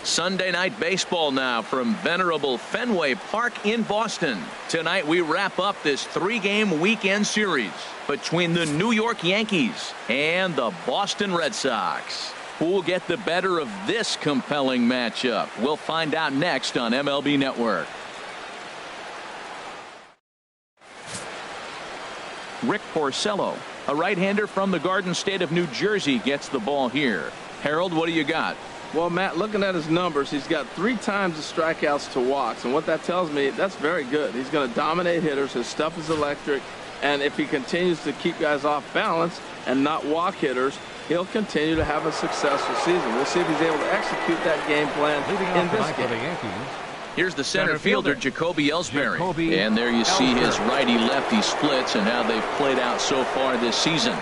Sunday night baseball now from venerable Fenway Park in Boston. Tonight we wrap up this 3-game weekend series between the New York Yankees and the Boston Red Sox. Who will get the better of this compelling matchup? We'll find out next on MLB Network. Rick Porcello, a right-hander from the Garden State of New Jersey, gets the ball here. Harold, what do you got? Well, Matt, looking at his numbers, he's got 3 times the strikeouts to walks, and what that tells me, that's very good. He's going to dominate hitters. His stuff is electric, and if he continues to keep guys off balance and not walk hitters, he'll continue to have a successful season. We'll see if he's able to execute that game plan in this game. Here's the center fielder, Jacoby Ellsbury. And there you see his righty-lefty splits and how they've played out so far this season.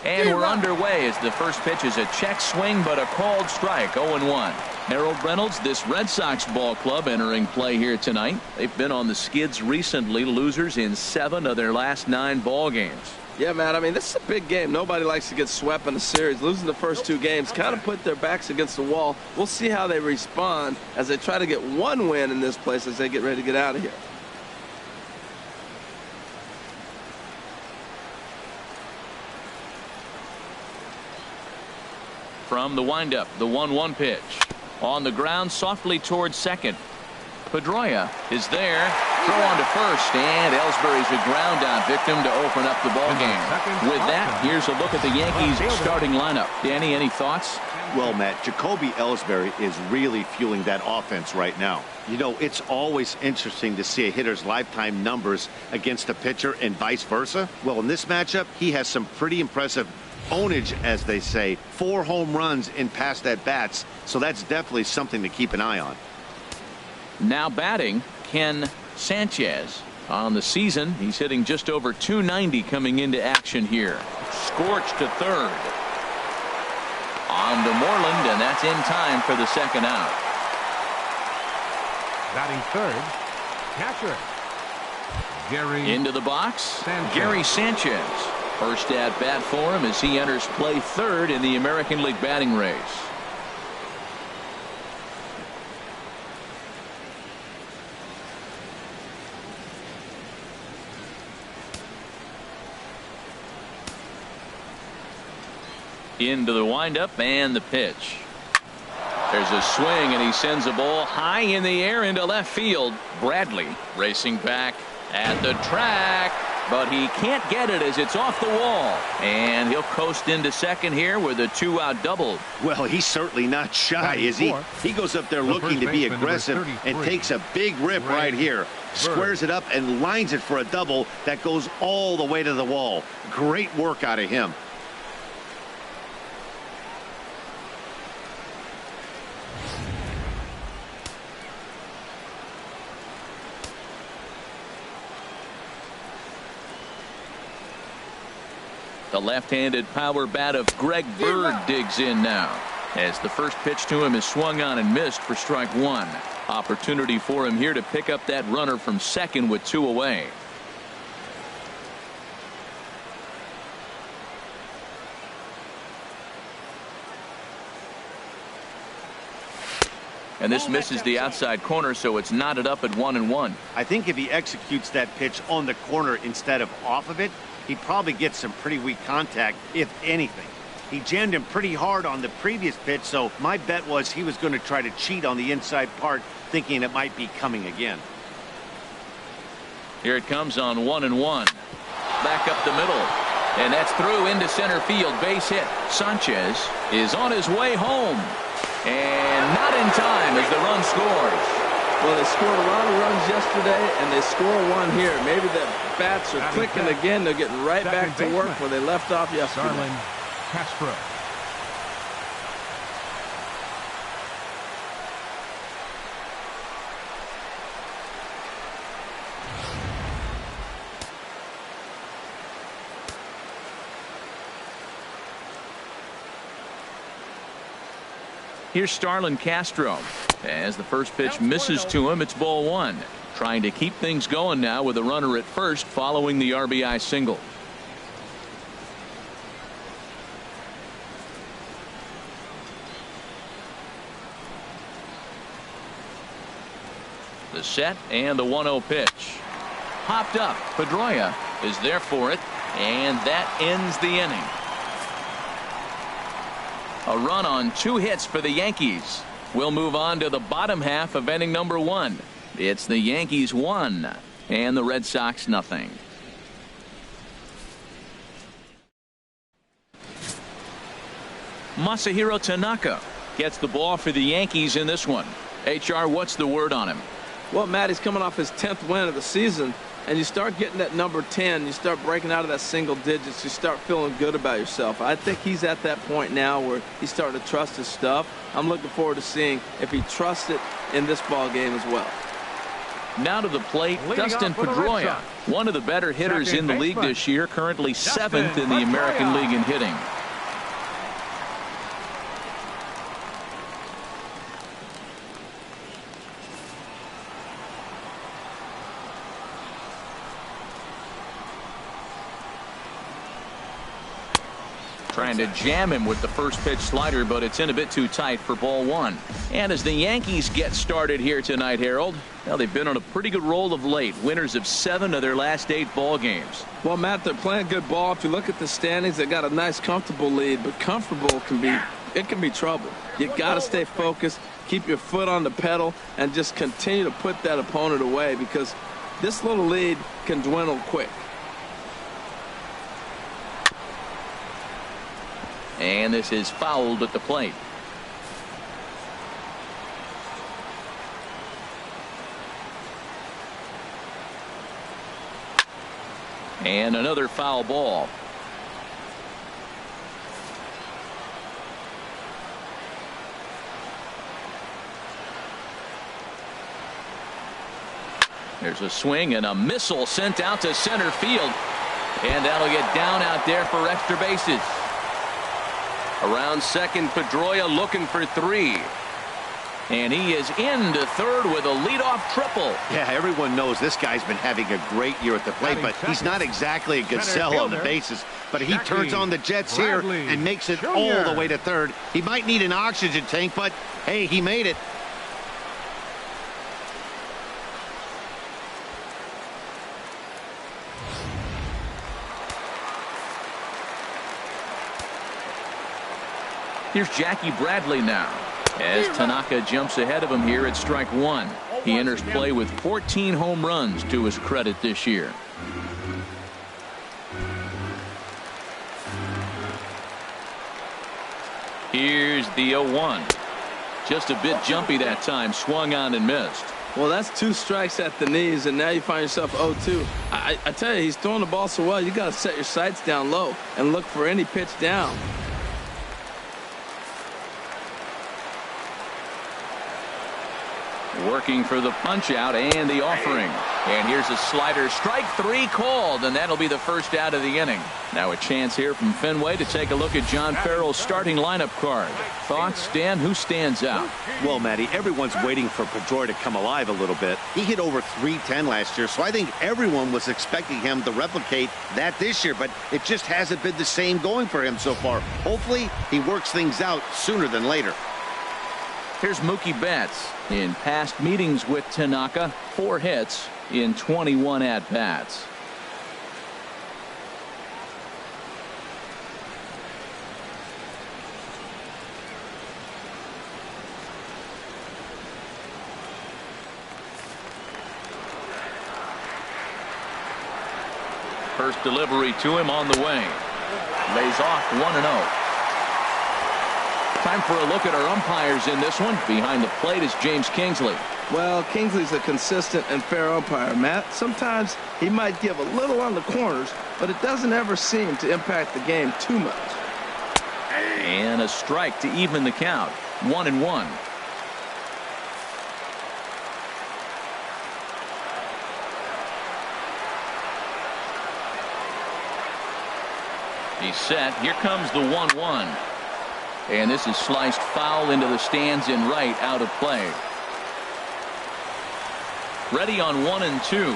And we're underway as the first pitch is a check swing, but a called strike, 0-1. Harold Reynolds, this Red Sox ball club entering play here tonight. They've been on the skids recently, losers in 7 of their last 9 ball games. Yeah, Matt, I mean, this is a big game. Nobody likes to get swept in a series. Losing the first 2 games kind of put their backs against the wall. We'll see how they respond as they try to get 1 win in this place as they get ready to get out of here. From the windup, the 1-1 pitch. On the ground, softly towards second. Pedroia is there. Throw on to first, and Ellsbury's a ground out victim to open up the ball game. With that, here's a look at the Yankees starting lineup. Danny, any thoughts? Well, Matt, Jacoby Ellsbury is really fueling that offense right now. You know, it's always interesting to see a hitter's lifetime numbers against a pitcher and vice versa. Well, in this matchup, he has some pretty impressive ownage, as they say. 4 home runs in past at-bats, so that's definitely something to keep an eye on. Now batting, Ken Sanchez. On the season, he's hitting just over .290 coming into action here. Scorched to third. On to Moreland, and that's in time for the second out. Batting third, catcher Gary. Into the box, Sanchez. Gary Sanchez. First at bat for him as he enters play third in the American League batting race. Into the windup and the pitch. There's a swing and he sends a ball high in the air into left field. Bradley racing back at the track, but he can't get it as it's off the wall, and he'll coast into second here with a 2-out double. Well, he's certainly not shy, is he? He goes up there looking to be aggressive and takes a big rip right here. Squares it up and lines it for a double that goes all the way to the wall. Great work out of him. The left-handed power bat of Greg Bird digs in now as the first pitch to him is swung on and missed for strike 1. Opportunity for him here to pick up that runner from second with 2 away. And this misses the outside corner, so it's knotted up at 1-1. I think if he executes that pitch on the corner instead of off of it, he probably gets some pretty weak contact, if anything. He jammed him pretty hard on the previous pitch, so my bet was he was going to try to cheat on the inside part, thinking it might be coming again. Here it comes on 1-1. Back up the middle. And that's through into center field. Base hit. Sanchez is on his way home. And not in time as the run scores. Well, they scored a lot of runs yesterday, and they score 1 here. Maybe the bats are clicking again. They're getting right back to work where they left off yesterday. Starlin Castro. Here's Starlin Castro. As the first pitch misses to him, it's ball 1. trying to keep things going now with a runner at first following the RBI single. The set and the 1-0 pitch. Popped up. Pedroia is there for it, and that ends the inning. A run on 2 hits for the Yankees. We'll move on to the bottom half of inning number 1. It's the Yankees 1 and the Red Sox nothing. Masahiro Tanaka gets the ball for the Yankees in this one. HR, what's the word on him? Well, Matt, he's coming off his 10th win of the season, and you start getting that number 10, you start breaking out of that single digits, you start feeling good about yourself. I think he's at that point now where he's starting to trust his stuff. I'm looking forward to seeing if he trusts it in this ball game as well. Now to the plate, Dustin Pedroia, one of the better hitters in the league this year, currently 7th in the American League in hitting. Trying to jam him with the first pitch slider, but it's in a bit too tight for ball 1. And as the Yankees get started here tonight, Harold, well, they've been on a pretty good roll of late. Winners of 7 of their last 8 ball games. Well, Matt, they're playing good ball. If you look at the standings, they got a nice, comfortable lead, but comfortable can be trouble. You got to stay focused, keep your foot on the pedal, and just continue to put that opponent away because this little lead can dwindle quick. And this is fouled at the plate. And another foul ball. There's a swing and a missile sent out to center field. And that'll get down out there for extra bases. Around second, Pedroia looking for 3. And he is into third with a leadoff triple. Yeah, everyone knows this guy's been having a great year at the plate, but he's not exactly a Gazelle on the bases. But he turns on the Jets here and makes it all the way to third. He might need an oxygen tank, but hey, he made it. Here's Jackie Bradley now as Tanaka jumps ahead of him here at strike 1. He enters play with 14 home runs to his credit this year. Here's the 0-1. Just a bit jumpy that time, swung on and missed. Well, that's 2 strikes at the knees, and now you find yourself 0-2. I tell you, he's throwing the ball so well, you got to set your sights down low and look for any pitch down. Working for the punch out and the offering. And here's a slider. Strike 3 called, and that'll be the first out of the inning. Now a chance here from Fenway to take a look at John Farrell's starting lineup card. Thoughts, Dan? Who stands out? Well, Matty, everyone's waiting for Pedroia to come alive a little bit. He hit over .310 last year, so I think everyone was expecting him to replicate that this year, but it just hasn't been the same going for him so far. Hopefully, he works things out sooner than later. Here's Mookie Betts. In past meetings with Tanaka, 4 hits in 21 at-bats. First delivery to him on the way. Lays off 1-0. Time for a look at our umpires in this one. Behind the plate is James Kingsley. Well, Kingsley's a consistent and fair umpire, Matt. Sometimes he might give a little on the corners, but it doesn't ever seem to impact the game too much. And a strike to even the count. 1-1. He's set. Here comes the 1-1. And this is sliced foul into the stands in right, out of play. Ready on 1 and 2.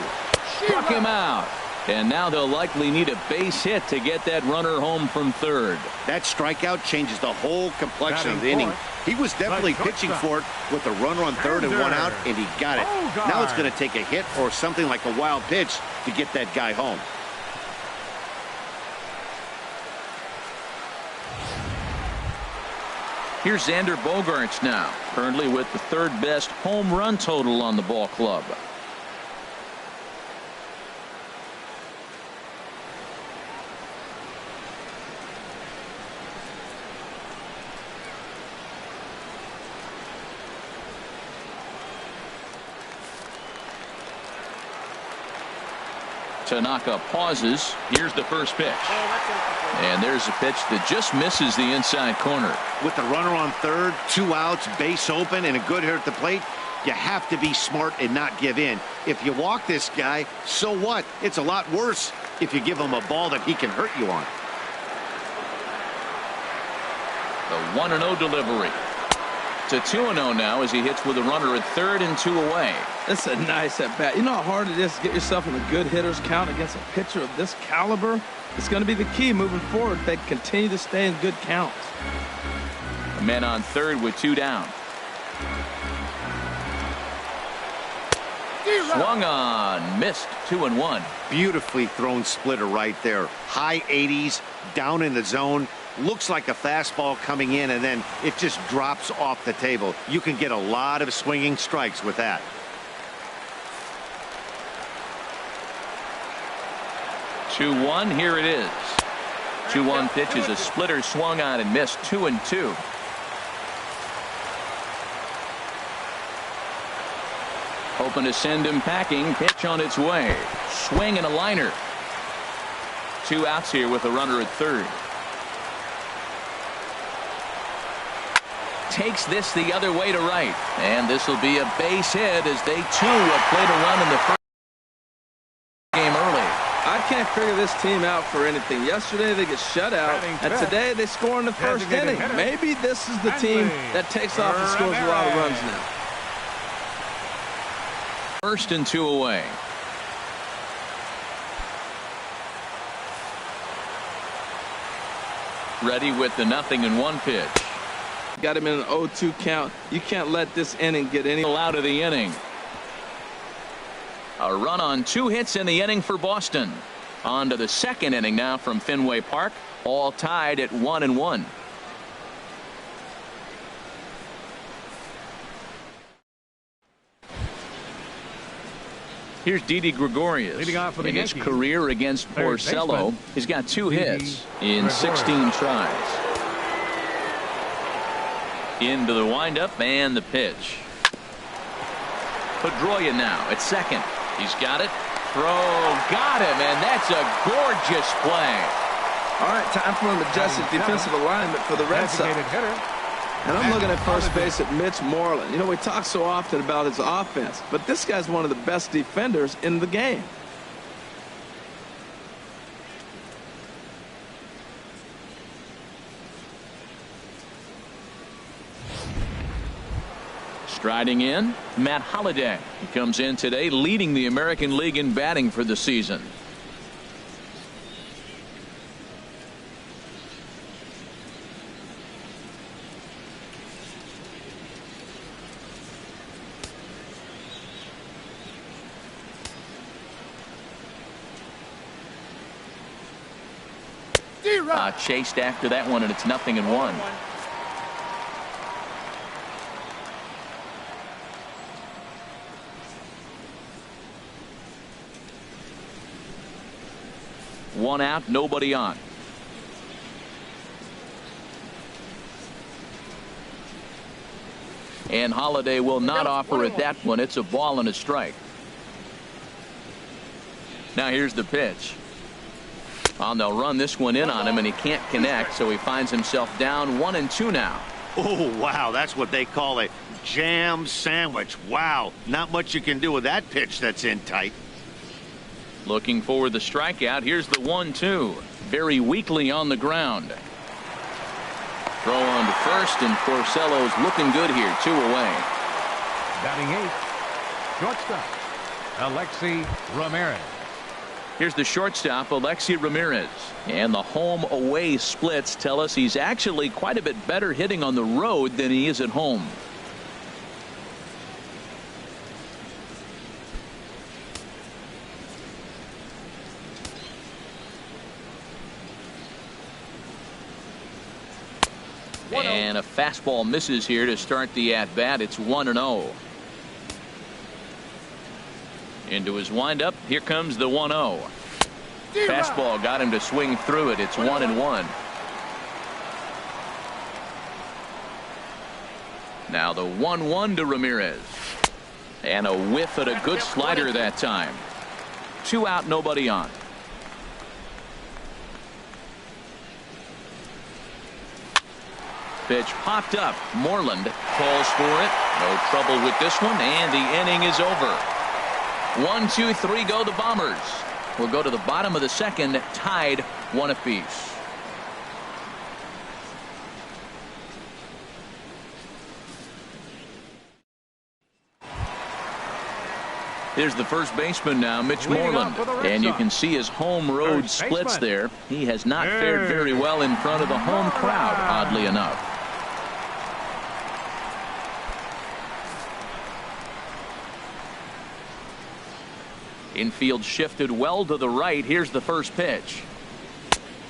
Struck him out. And now they'll likely need a base hit to get that runner home from third. That strikeout changes the whole complexion of the inning. He was definitely pitching for it with a runner on third and 1 out, and he got it. Now it's going to take a hit or something like a wild pitch to get that guy home. Here's Xander Bogaerts now, currently with the third best home run total on the ball club. Tanaka pauses. Here's the first pitch. And there's a pitch that just misses the inside corner. With the runner on third, 2 outs, base open, and a good hitter at the plate, you have to be smart and not give in. If you walk this guy, so what? It's a lot worse if you give him a ball that he can hurt you on. The 1-0 delivery. To 2-0 now as he hits with a runner at third and 2 away. That's a nice at bat. You know how hard it is to get yourself in a good hitter's count against a pitcher of this caliber? It's going to be the key moving forward if they continue to stay in good counts. A man on third with 2 down. Swung on, missed. 2-1. Beautifully thrown splitter right there. High 80s, down in the zone. Looks like a fastball coming in, and then it just drops off the table. You can get a lot of swinging strikes with that. Two-1, here it is. 2-1 pitch is a splitter swung on and missed. 2-2. Hoping to send him packing. Pitch on its way. Swing and a liner. 2 outs here with a runner at third. Takes this the other way to right. And this will be a base hit as they too have played a run in the first game early. I can't figure this team out for anything. Yesterday they get shut out, and today they score in the first inning. Maybe this is the team that takes off and scores a lot of runs now. 1st and 2 away. Ready with the 0-1 pitch. Got him in an 0-2 count. You can't let this inning get any out of the inning. A run on 2 hits in the inning for Boston. On to the 2nd inning now from Fenway Park. All tied at 1-1. Here's Didi Gregorius. Leading off for the in his Yankees. career against Porcello, he's got 2 hits in 16 tries. Into the windup and the pitch. Pedroia now at second. He's got it. Throw. Got him, and that's a gorgeous play. All right, time for an adjusted defensive alignment for the Red Sox. And I'm looking at first base at Mitch Moreland. You know, we talk so often about his offense, but this guy's one of the best defenders in the game. Striding in, Matt Holliday. He comes in today leading the American League in batting for the season. Chased after that one, and it's 0-1. One out, nobody on. And Holliday will not offer at that one. It's a ball and a strike. Now here's the pitch. Well, they'll run this one in on him, and he can't connect, so he finds himself down 1-2 now. Oh, wow, that's what they call a jam sandwich. Wow, not much you can do with that pitch that's in tight. Looking for the strikeout. Here's the 1-2. Very weakly on the ground. Throw on to first, and Porcello's looking good here. 2 away. Batting 8th, shortstop, Alexi Ramirez. Here's the shortstop, Alexi Ramirez. And the home-away splits tell us he's actually quite a bit better hitting on the road than he is at home. And a fastball misses here to start the at-bat. It's 1-0. Into his windup. Here comes the 1-0. Fastball got him to swing through it. It's 1-1. Now the 1-1 to Ramirez. And a whiff at a good slider that time. 2 out, nobody on. Pitch popped up. Moreland calls for it. No trouble with this one, and the inning is over. 1, 2, 3 go the Bombers. We'll go to the bottom of the second, tied 1 apiece. Here's the first baseman now, Mitch Moreland. And you can see his home-road splits there. He has not fared very well in front of the home crowd, oddly enough. Infield shifted well to the right. Here's the first pitch.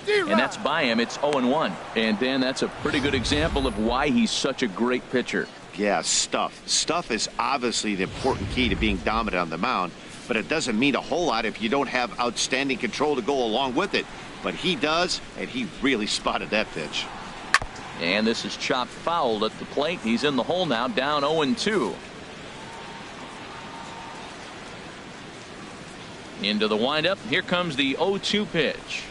And that's by him. It's 0-1. And Dan, that's a pretty good example of why he's such a great pitcher. Yeah, stuff. Stuff is obviously the important key to being dominant on the mound, but it doesn't mean a whole lot if you don't have outstanding control to go along with it. But he does, and he really spotted that pitch. And this is chopped foul at the plate. He's in the hole now, down 0-2. Into the windup. Here comes the 0-2 pitch.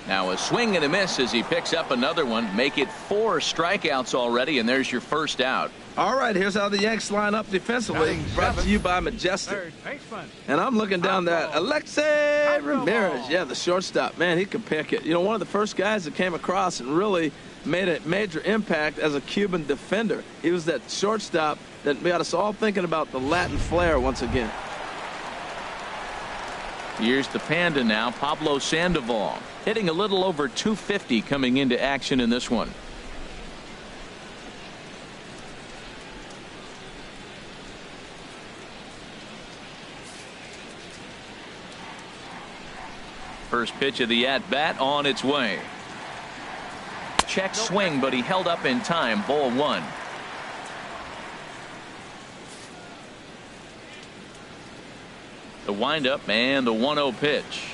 Now a swing and a miss as he picks up another one. Make it 4 strikeouts already, and there's your first out. All right, here's how the Yanks line up defensively. Brought to you by Majestic. And I'm looking down there. Alexi Ramirez. Yeah, the shortstop. Man, he can pick it. You know, one of the first guys that came across and really made a major impact as a Cuban defender. He was that shortstop that got us all thinking about the Latin flair once again. Here's the Panda now, Pablo Sandoval, hitting a little over 250 coming into action in this one. First pitch of the at-bat on its way. Check swing, but he held up in time. Ball 1. The windup and the 1-0 pitch.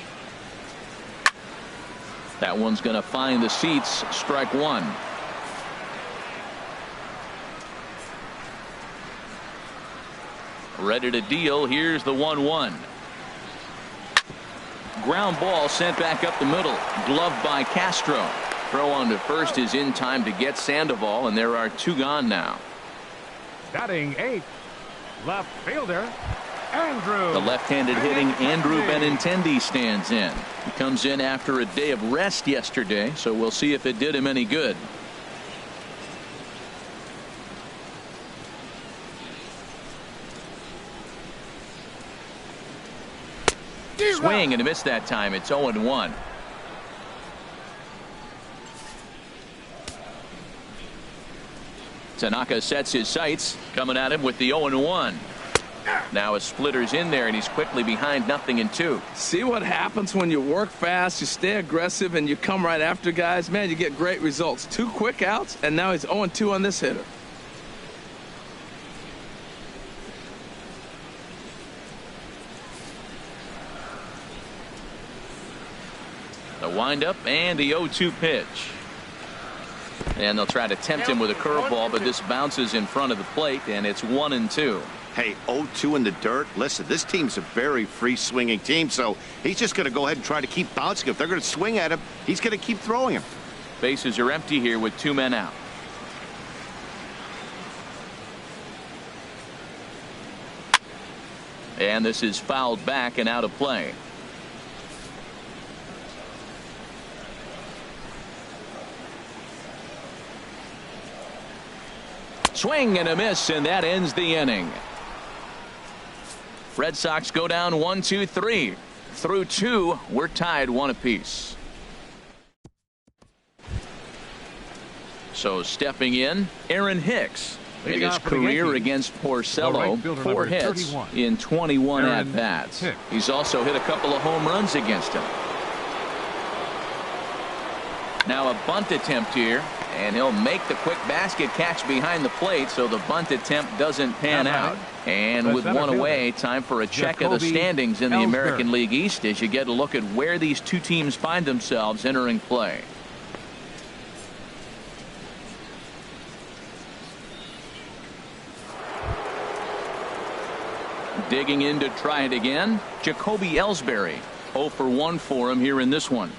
That one's going to find the seats. Strike 1. Ready to deal. Here's the 1-1. Ground ball sent back up the middle. Gloved by Castro. Throw on to first is in time to get Sandoval, and there are 2 gone now. Batting 8th, left fielder Andrew. The left-handed hitting Andrew Benintendi stands in. He comes in after a day of rest yesterday, so we'll see if it did him any good. Swing and a miss that time. It's 0-1. Tanaka sets his sights, coming at him with the 0-1. Now a splitter's in there, and he's quickly behind 0-2. See what happens when you work fast, you stay aggressive, and you come right after guys? Man, you get great results. 2 quick outs, and now he's 0-2 on this hitter. The windup and the 0-2 pitch. And they'll try to tempt him with a curveball, but this bounces in front of the plate, and it's 1-2. Hey, 0-2 in the dirt. Listen, this team's a very free-swinging team, so he's just going to go ahead and try to keep bouncing. If they're going to swing at him, he's going to keep throwing him. Bases are empty here with 2 men out. And this is fouled back and out of play. Swing and a miss, and that ends the inning. Red Sox go down 1-2-3. Through 2, we're tied 1 apiece. So stepping in, Aaron Hicks. In his career against Porcello, 4 hits in 21 at-bats. He's also hit a couple of home runs against him. Now a bunt attempt here, and he'll make the quick basket catch behind the plate, so the bunt attempt doesn't pan out. And with 1 away, time for a check of the standings in the American League East as you get a look at where these 2 teams find themselves entering play. Digging in to try it again, Jacoby Ellsbury. 0 for 1 for him here in this one.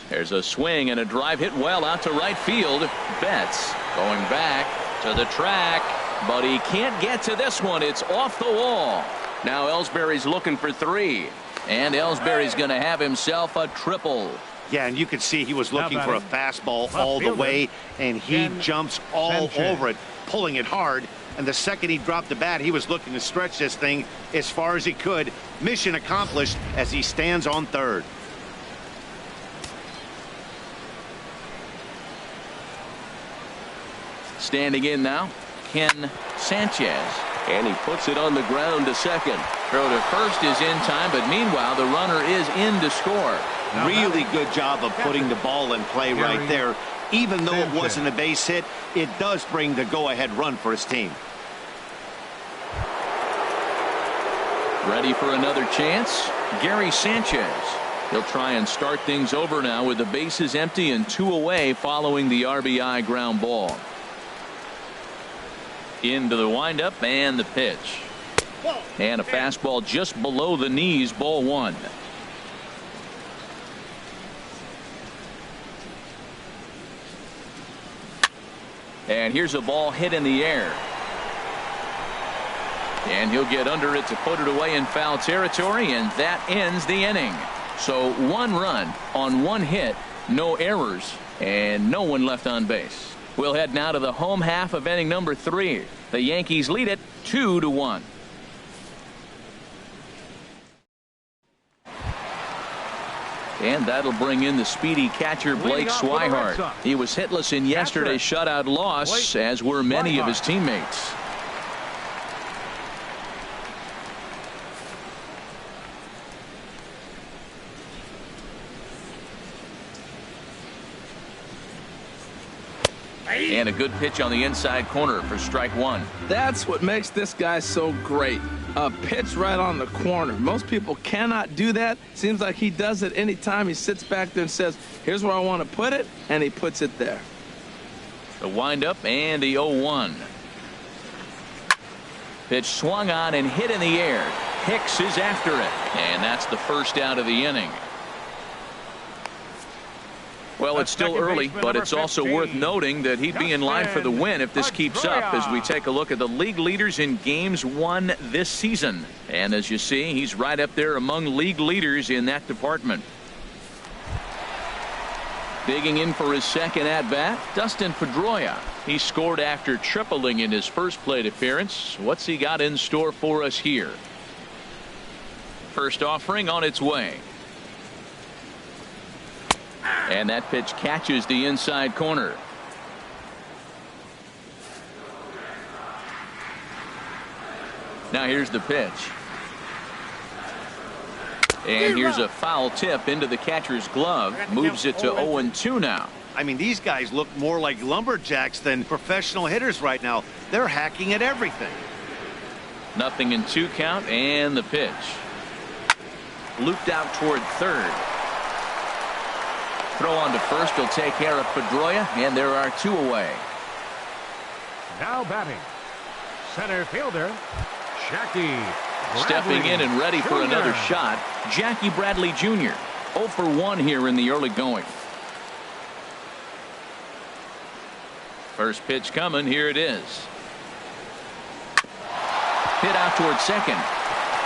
There's a swing and a drive hit well out to right field. Betts going back to the track, but he can't get to this one. It's off the wall. Now Ellsbury's looking for 3, and Ellsbury's going to have himself a triple. Yeah, and you could see he was looking for a fastball all the way, and he jumps all over it, pulling it hard. And the second he dropped the bat, he was looking to stretch this thing as far as he could. Mission accomplished as he stands on third. Standing in now, Ken Sanchez. And he puts it on the ground to second. Throw to first is in time, but meanwhile the runner is in to score. Really good job of putting the ball in play right there. Even though it wasn't a base hit, it does bring the go-ahead run for his team. Ready for another chance? Gary Sanchez. He'll try and start things over now with the bases empty and 2 away following the RBI ground ball. Into the windup and the pitch. And a fastball just below the knees, ball 1. And here's a ball hit in the air. And he'll get under it to put it away in foul territory, and that ends the inning. So 1 run on 1 hit, no errors, and no one left on base. We'll head now to the home half of inning number 3. The Yankees lead it 2-1. And that'll bring in the speedy catcher Blake Swihart. He was hitless in yesterday's shutout loss, as were many of his teammates. And a good pitch on the inside corner for strike 1. That's what makes this guy so great. A pitch right on the corner. Most people cannot do that. Seems like he does it anytime he sits back there and says, here's where I want to put it, and he puts it there. The windup and the 0-1. Pitch swung on and hit in the air. Hicks is after it, and that's the first out of the inning. Well, it's still early, but it's also worth noting that he'd be in line for the win if this keeps up as we take a look at the league leaders in games won this season. And as you see, he's right up there among league leaders in that department. Digging in for his second at-bat, Dustin Pedroia. He scored after tripling in his first plate appearance. What's he got in store for us here? First offering on its way. And that pitch catches the inside corner. Now here's the pitch. And here's a foul tip into the catcher's glove. Moves it to 0-2 now. I mean, these guys look more like lumberjacks than professional hitters right now. They're hacking at everything. 0-2 count, and the pitch. Looped out toward third. Throw on to first will take care of Pedroia, and there are 2 away. Now batting, center fielder, Jackie Stepping in and ready for another shot, Jackie Bradley Jr. 0 for 1 here in the early going. First pitch coming. Here it is. Hit out toward second.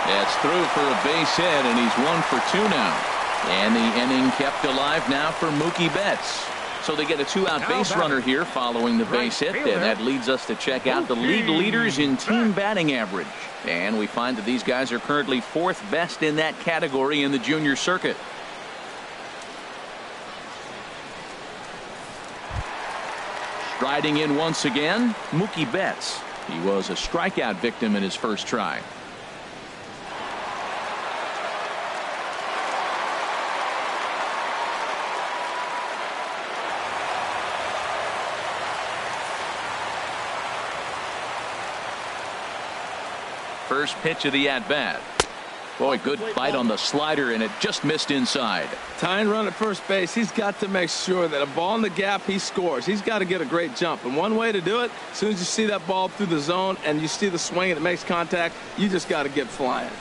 That's through for a base hit, and he's 1 for 2 now. And the inning kept alive now for Mookie Betts. So they get a two-out Now base batting. runner here following the base hit, fielder. and that leads us to check out the league leaders in team batting average. And we find that these guys are currently fourth best in that category in the junior circuit. Striding in once again, Mookie Betts. He was a strikeout victim in his first try. First pitch of the at-bat. Boy, good bite on the slider, and it just missed inside. Tying run at first base, he's got to make sure that a ball in the gap, he scores. He's got to get a great jump. And one way to do it, as soon as you see that ball through the zone and you see the swing and it makes contact, you just got to get flying.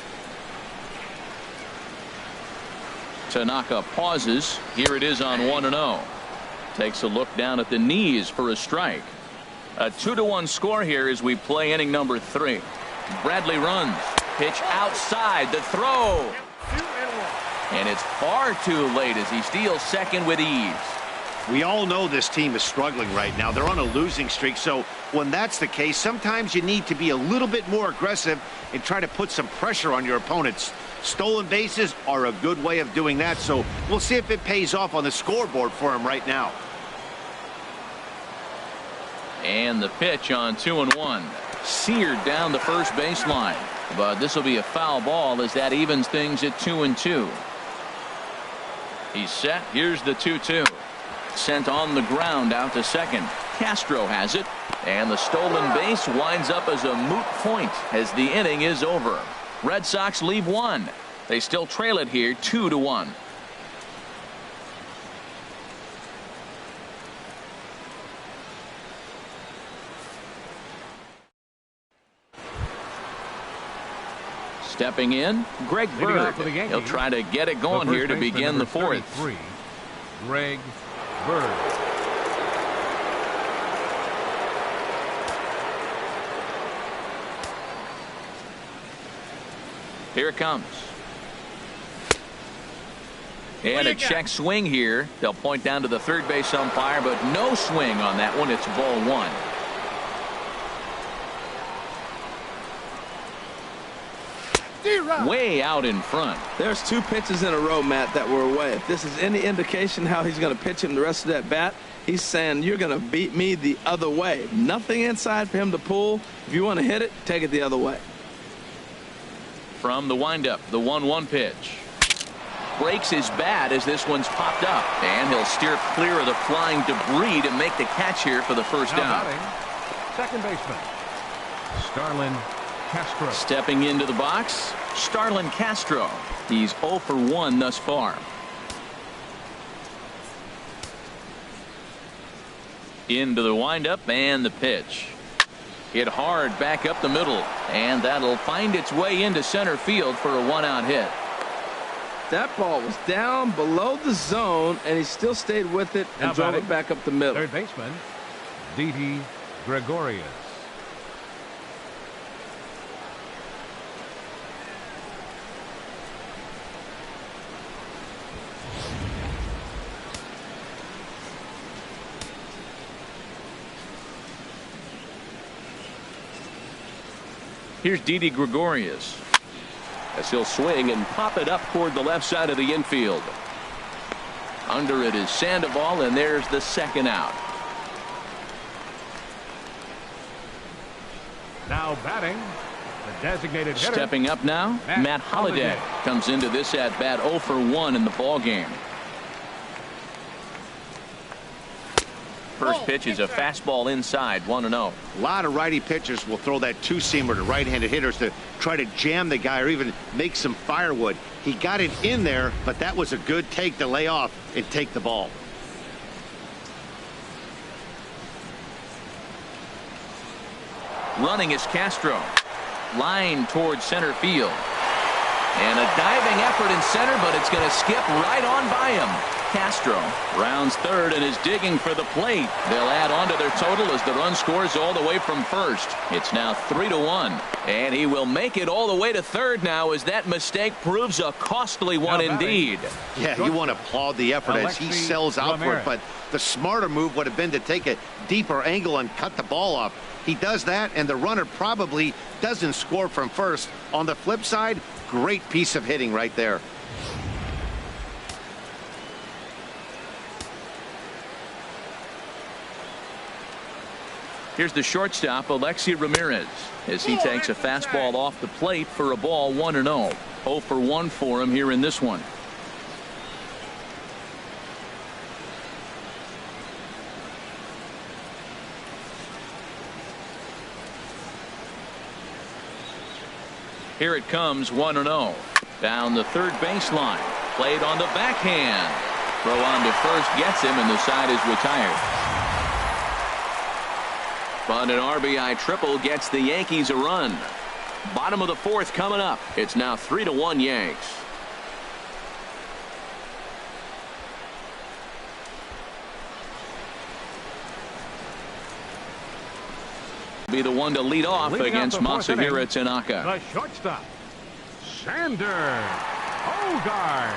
Tanaka pauses. Here it is on 1-0. Takes a look down at the knees for a strike. A 2-1 score here as we play inning number 3. Bradley runs. Pitch outside. The throw. And it's far too late as he steals second with ease. We all know this team is struggling right now. They're on a losing streak. So when that's the case, sometimes you need to be a little bit more aggressive and try to put some pressure on your opponents. Stolen bases are a good way of doing that. So we'll see if it pays off on the scoreboard for him right now. And the pitch on 2-1. Seared down the first baseline. But this will be a foul ball as that evens things at 2-2. He's set. Here's the 2-2. Sent on the ground out to second. Castro has it. And the stolen base winds up as a moot point as the inning is over. Red Sox leave one. They still trail it here 2-1. Stepping in, Greg Bird. He'll try to get it going here to begin the fourth. Greg Bird. Here it comes. And a check swing here. They'll point down to the third base umpire, but no swing on that one. It's ball one. Way out in front. There's two pitches in a row, Matt, that were away. If this is any indication how he's going to pitch him the rest of that bat, he's saying you're going to beat me the other way. Nothing inside for him to pull. If you want to hit it, take it the other way. From the windup, the 1-1 pitch. Breaks his bat as this one's popped up. And he'll steer clear of the flying debris to make the catch here for the first down. Second baseman, Starlin Castro. Stepping into the box, Starlin Castro. He's 0 for 1 thus far. Into the windup and the pitch. Hit hard back up the middle, and that'll find its way into center field for a 1-out hit. That ball was down below the zone, and he still stayed with it and drove it back up the middle. Third baseman, Didi Gregorius. Here's Didi Gregorius as he'll swing and pop it up toward the left side of the infield. Under it is Sandoval, and there's the second out. Now batting, the designated hitter. Stepping up now, Matt Holliday comes into this at bat 0 for 1 in the ball game. First pitch is a fastball inside, 1-0. A lot of righty pitchers will throw that two-seamer to right-handed hitters to try to jam the guy or even make some firewood. He got it in there, but that was a good take to lay off and take the ball. Running is Castro. Line towards center field. And a diving effort in center, but it's going to skip right on by him. Castro rounds third and is digging for the plate. They'll add on to their total as the run scores all the way from first. It's now 3-1. And he will make it all the way to third now as that mistake proves a costly one indeed. Yeah, you want to applaud the effort as he sells out for it, but the smarter move would have been to take a deeper angle and cut the ball off. He does that, and the runner probably doesn't score from first. On the flip side, great piece of hitting right there. Here's the shortstop, Alexi Ramirez, as he takes a fastball off the plate for a ball 1-0. 0 for 1 for him here in this one. Here it comes, 1-0. Down the third baseline. Played on the backhand. Throw on to first gets him, and the side is retired. But an RBI triple gets the Yankees a run. Bottom of the fourth coming up. It's now 3-1 Yanks. Be the one to lead off against Masahiro Tanaka. The shortstop, Sander Bogart.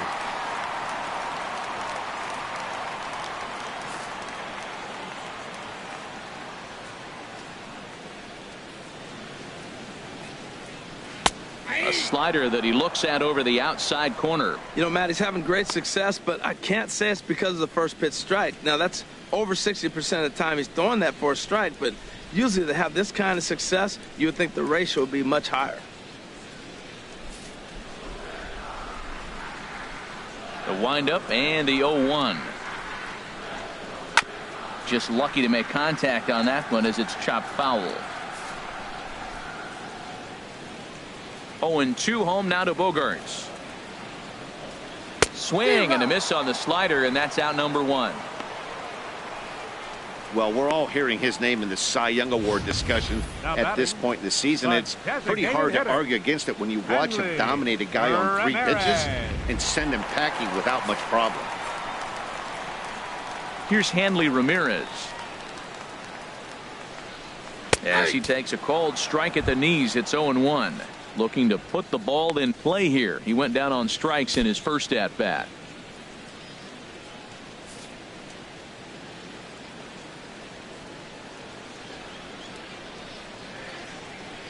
A slider that he looks at over the outside corner. You know, Matt, he's having great success, but I can't say it's because of the first pitch strike. Now, that's over 60% of the time he's throwing that for a strike, but usually to have this kind of success, you would think the ratio would be much higher. The windup and the 0-1. Just lucky to make contact on that one as it's chopped foul. 0-2 home now to Bogaerts. Swing and a miss on the slider, and that's out number 1. Well, we're all hearing his name in the Cy Young Award discussion at this point in the season. It's pretty hard to argue against it when you watch him dominate a guy on 3 pitches and send him packing without much problem. Here's Hanley Ramirez. As he takes a called strike at the knees, it's 0-1. Looking to put the ball in play here. He went down on strikes in his first at bat.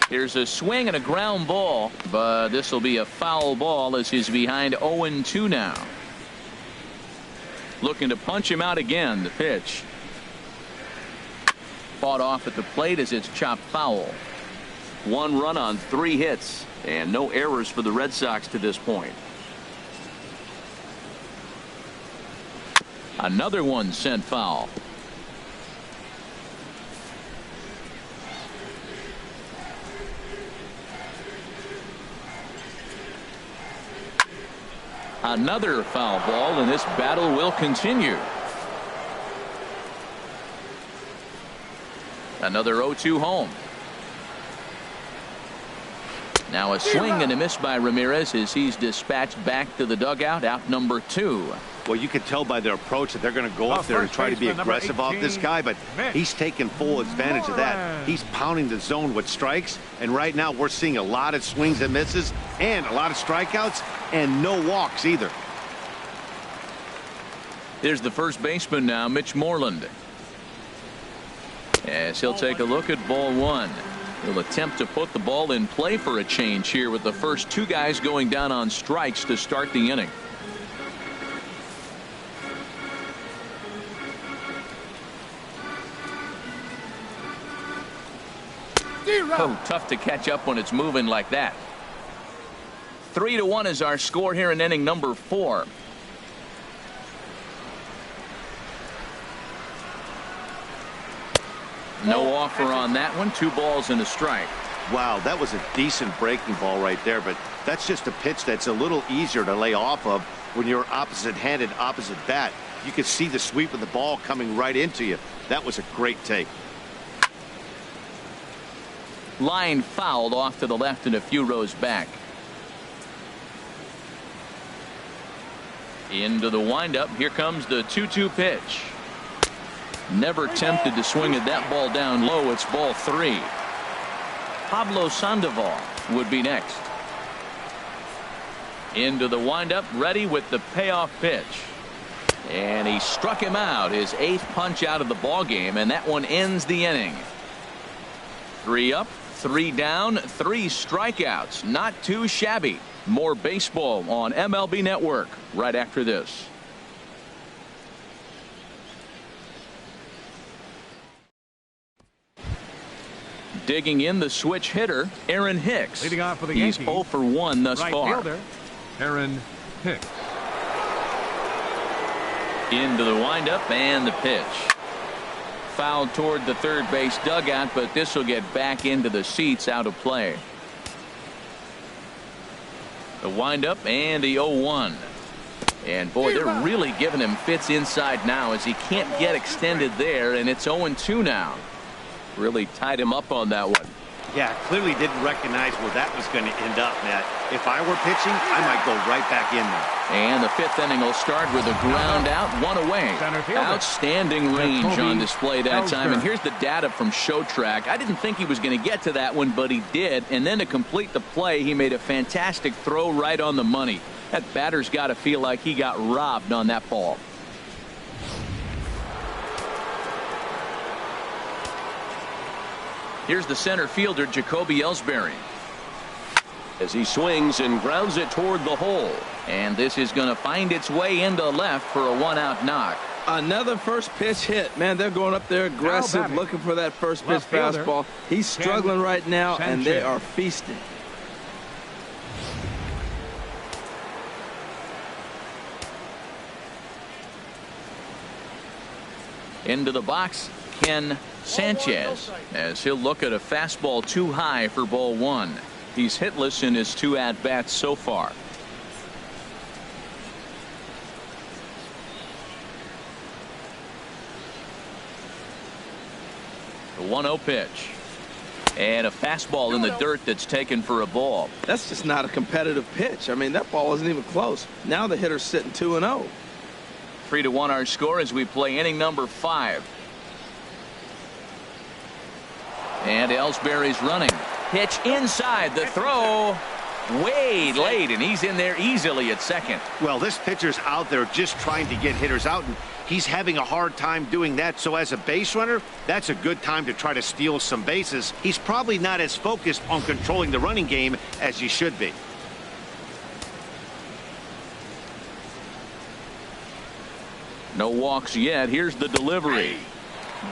Here's a swing and a ground ball, but this will be a foul ball as he's behind 0-2 now. Looking to punch him out again. The pitch fought off at the plate as it's chopped foul. 1 run on 3 hits and no errors for the Red Sox to this point. Another one sent foul. Another foul ball, and this battle will continue. Another 0-2 home. Now a swing and a miss by Ramirez as he's dispatched back to the dugout, out number 2. Well, you can tell by their approach that they're going to go up there and try to be aggressive off this guy, but he's taking full advantage of that. He's pounding the zone with strikes, and right now we're seeing a lot of swings and misses and a lot of strikeouts and no walks either. There's the first baseman now, Mitch Moreland. As he'll take a look at ball 1. He'll attempt to put the ball in play for a change here with the first 2 guys going down on strikes to start the inning. Oh, tough to catch up when it's moving like that. 3-1 is our score here in inning number 4. No offer on that one. 2 balls and a strike. Wow, that was a decent breaking ball right there, but that's just a pitch that's a little easier to lay off of when you're opposite-handed, opposite bat. You could see the sweep of the ball coming right into you. That was a great take. Line fouled off to the left and a few rows back. Into the windup. Here comes the 2-2 pitch. Never tempted to swing at that ball down low. It's ball 3. Pablo Sandoval would be next. Into the windup, ready with the payoff pitch. And he struck him out, his 8th punch out of the ball game, and that one ends the inning. 3 up, 3 down, 3 strikeouts. Not too shabby. More baseball on MLB Network right after this. Digging in, the switch hitter, Aaron Hicks. Leading off for the He's Yankees, 0 for 1 thus right far. fielder, Aaron Hicks. Into the windup and the pitch. Fouled toward the third base dugout, but this will get back into the seats, out of play. The windup and the 0-1. And boy, they're really giving him fits inside now as he can't get extended there, and it's 0-2 now. Really tied him up on that one. Yeah, clearly didn't recognize where that was going to end up, Matt. If I were pitching, I might go right back in there. And the 5th inning will start with a ground out, 1 away. Outstanding range on display that time. And here's the data from ShowTrack. I didn't think he was going to get to that one, but he did. And then to complete the play, he made a fantastic throw right on the money. That batter's got to feel like he got robbed on that ball. Here's the center fielder, Jacoby Ellsbury, as he swings and grounds it toward the hole. And this is going to find its way into left for a 1-out knock. Another first pitch hit. Man, they're going up there aggressive, looking for that first pitch fastball. He's struggling right now, and they are feasting. Into the box, Ken Sanchez, as he'll look at a fastball too high for ball 1. He's hitless in his 2 at-bats so far. The 1-0 pitch. And a fastball in the dirt that's taken for a ball. That's just not a competitive pitch. I mean, that ball wasn't even close. Now the hitter's sitting 2-0. 3-1 our score as we play inning number 5. And Ellsbury's running. Pitch inside. The throw way late, and he's in there easily at second. Well, this pitcher's out there just trying to get hitters out, and he's having a hard time doing that. So as a base runner, that's a good time to try to steal some bases. He's probably not as focused on controlling the running game as he should be. No walks yet. Here's the delivery.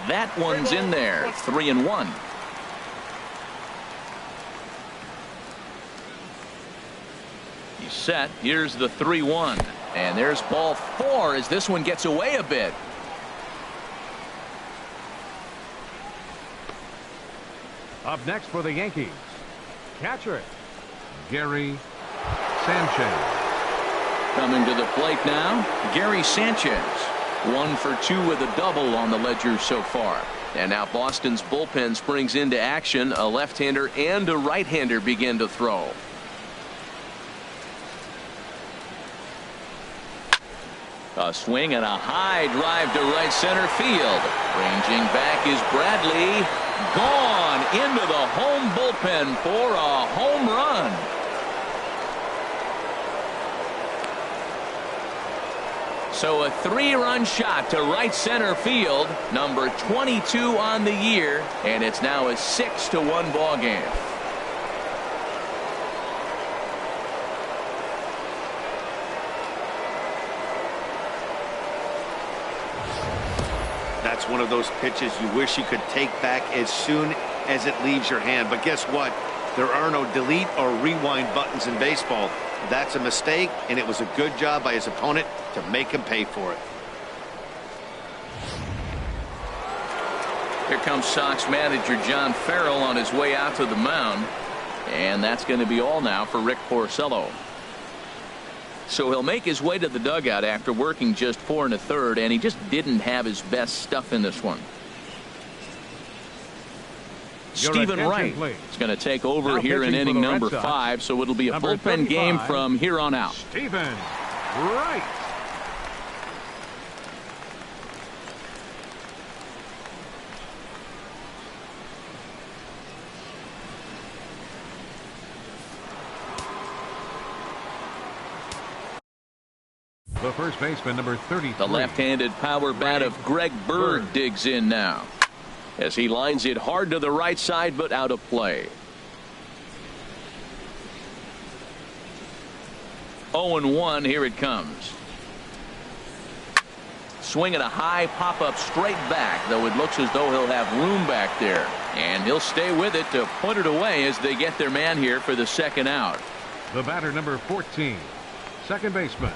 That one's in there. 3-1. He's set. Here's the 3-1. And there's ball 4 as this one gets away a bit. Up next for the Yankees, catcher Gary Sanchez. Coming to the plate now, Gary Sanchez. 1 for 2 with a double on the ledger so far. And now Boston's bullpen springs into action. A left-hander and a right-hander begin to throw. A swing and a high drive to right center field. Ranging back is Bradley. Gone into the home bullpen for a home run. So a 3-run shot to right center field, number 22 on the year, and it's now a 6-1 ball game. That's one of those pitches you wish you could take back as soon as it leaves your hand. But guess what? There are no delete or rewind buttons in baseball. That's a mistake, and it was a good job by his opponent to make him pay for it. Here comes Sox manager John Farrell on his way out to the mound. And that's going to be all now for Rick Porcello. So he'll make his way to the dugout after working just 4 1/3, and he just didn't have his best stuff in this one. Stephen Wright is going to take over now here in inning number 5, so it'll be a bullpen game from here on out. Stephen Wright. The first baseman, number 33. The left-handed power bat of Greg Bird digs in now as he lines it hard to the right side, but out of play. 0-1, here it comes. Swinging a high pop-up straight back, though it looks as though he'll have room back there. And he'll stay with it to put it away as they get their man here for the second out. The batter, number 14, second baseman,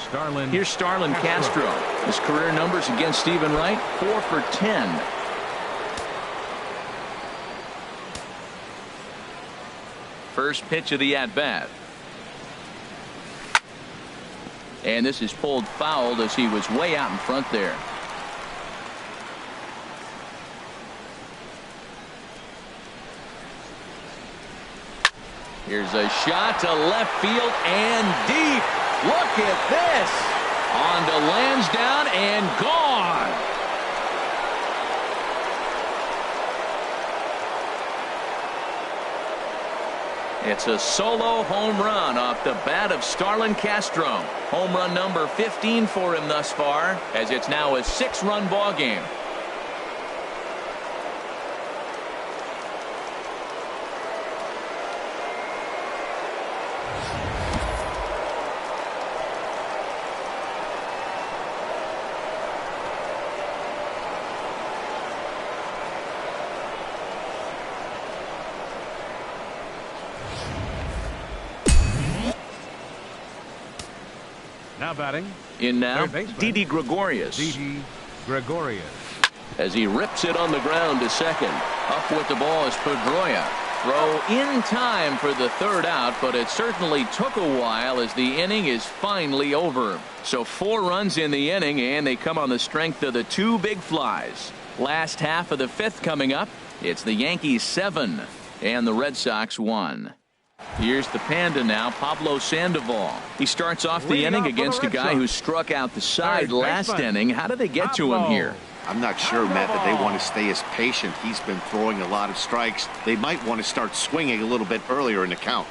Starlin. Here's Starlin Castro. His career numbers against Stephen Wright, 4 for 10. First pitch of the at-bat. And this is pulled foul as he was way out in front there. Here's a shot to left field and deep. Look at this. On to Lansdowne and gone. It's a solo home run off the bat of Starlin Castro. Home run number 15 for him thus far, as it's now a 6-run ball game. Now batting. In now, Didi Gregorius. Didi Gregorius. As he rips it on the ground to second. Up with the ball is Pedroia. Throw in time for the third out, but it certainly took a while as the inning is finally over. So 4 runs in the inning, and they come on the strength of the 2 big flies. Last half of the 5th coming up. It's the Yankees 7 and the Red Sox 1. Here's the Panda now, Pablo Sandoval. He starts off the inning against a guy who struck out the side last inning. How did they get to him here? I'm not sure, Matt, that they want to stay as patient. He's been throwing a lot of strikes. They might want to start swinging a little bit earlier in the count.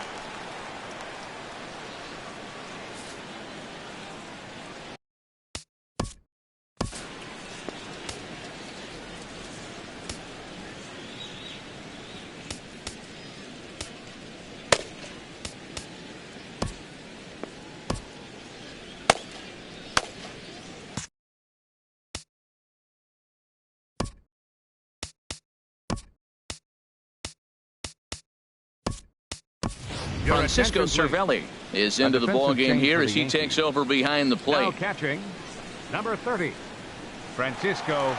Francisco Cervelli is into the ball game here as he takes over behind the plate. Now catching, number 30, Francisco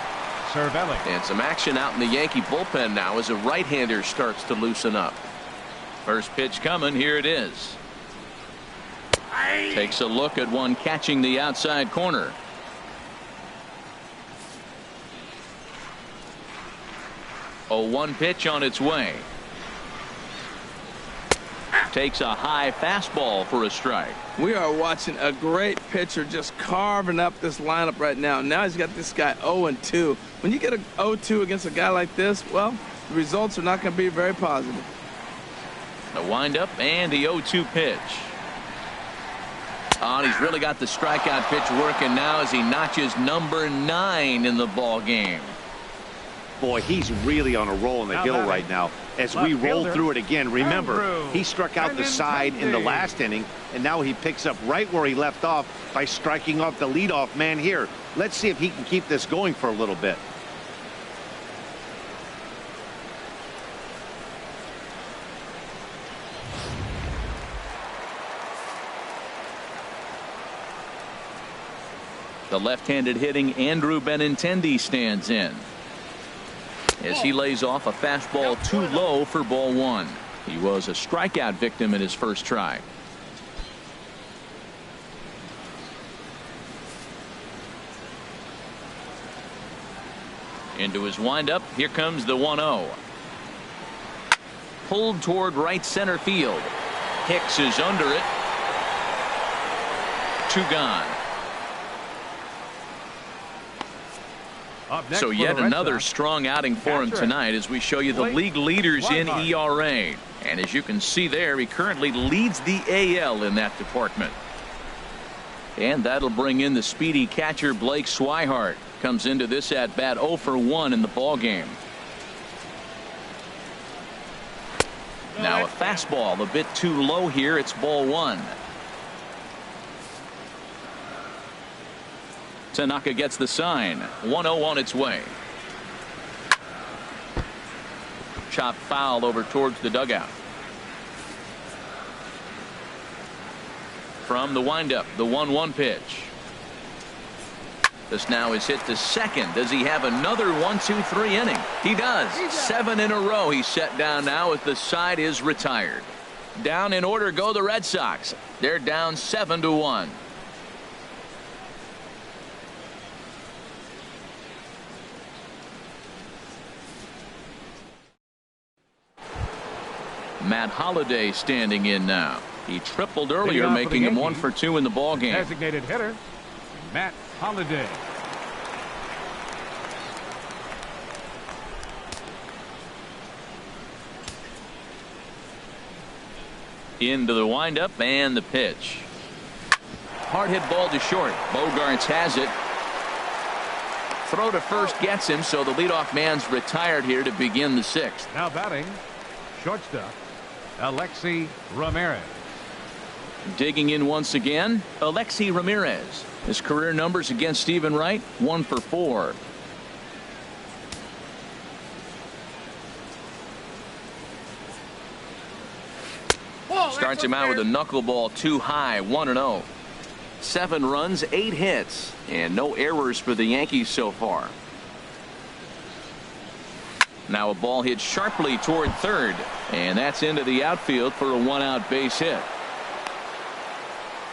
Cervelli. And some action out in the Yankee bullpen now as a right-hander starts to loosen up. First pitch coming. Here it is. Takes a look at one catching the outside corner. A 1 pitch on its way. Takes a high fastball for a strike. We are watching a great pitcher just carving up this lineup right now. Now he's got this guy 0-2. When you get a 0-2 against a guy like this, well, the results are not going to be very positive. The windup and the 0-2 pitch. Oh, and he's really got the strikeout pitch working now as he notches number 9 in the ball game. Boy, he's really on a roll in the hill right now. As we roll through it again, remember, he struck out the side in the last inning, and now he picks up right where he left off by striking off the leadoff man here. Let's see if he can keep this going for a little bit. The left-handed hitting Andrew Benintendi stands in as he lays off a fastball too low for ball 1. He was a strikeout victim in his first try. Into his windup. Here comes the 1-0. Pulled toward right center field. Hicks is under it. 2 gone. So yet another strong outing for him tonight as we show you the league leaders in ERA. And as you can see there, he currently leads the AL in that department. And that'll bring in the speedy catcher Blake Swihart. Comes into this at bat 0 for 1 in the ball game. Now a fastball a bit too low here. It's ball 1. Tanaka gets the sign. 1-0 on its way. Chop foul over towards the dugout. From the windup, the 1-1 pitch. This now is hit to second. Does he have another 1-2-3 inning? He does. 7 in a row. He's set down now as the side is retired. Down in order go the Red Sox. They're down 7-1. Matt Holliday standing in now. He tripled earlier, making him 1 for 2 in the ball game. Designated hitter, Matt Holliday. Into the windup and the pitch. Hard hit ball to short. Bogarts has it. Throw to first gets him, so the leadoff man's retired here to begin the 6th. Now batting, shortstop, Alexi Ramirez. Digging in once again, Alexi Ramirez. His career numbers against Stephen Wright, 1 for 4. Starts him out with a knuckleball too high, 1-0. 7 runs, 8 hits, and no errors for the Yankees so far. Now a ball hit sharply toward third, and that's into the outfield for a 1-out base hit.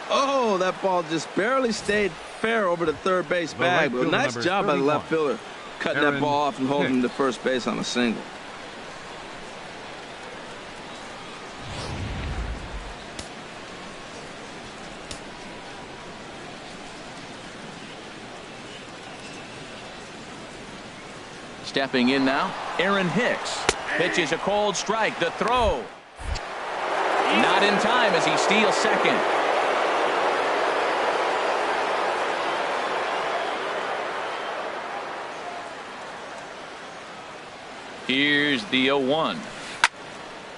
Oh, that ball just barely stayed fair over the third base bag. But nice job by the left fielder cutting that ball off and holding him to first base on a single. Stepping in now, Aaron Hicks. Pitches a cold strike. The throw. Not in time as he steals second. Here's the 0-1.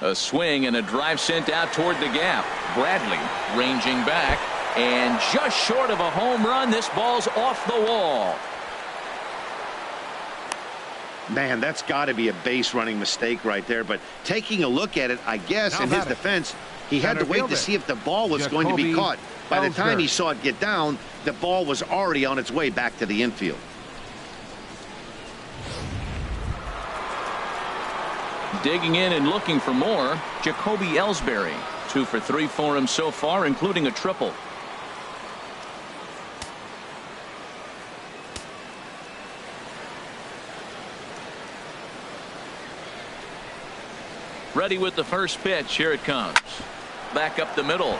A swing and a drive sent out toward the gap. Bradley ranging back and just short of a home run. This ball's off the wall. Man, that's got to be a base running mistake right there. But taking a look at it, I guess, in his defense, he had to wait to see if the ball was going to be caught. By the time he saw it get down, the ball was already on its way back to the infield. Digging in and looking for more, Jacoby Ellsbury. 2 for 3 for him so far, including a triple. Ready with the first pitch. Here it comes. Back up the middle.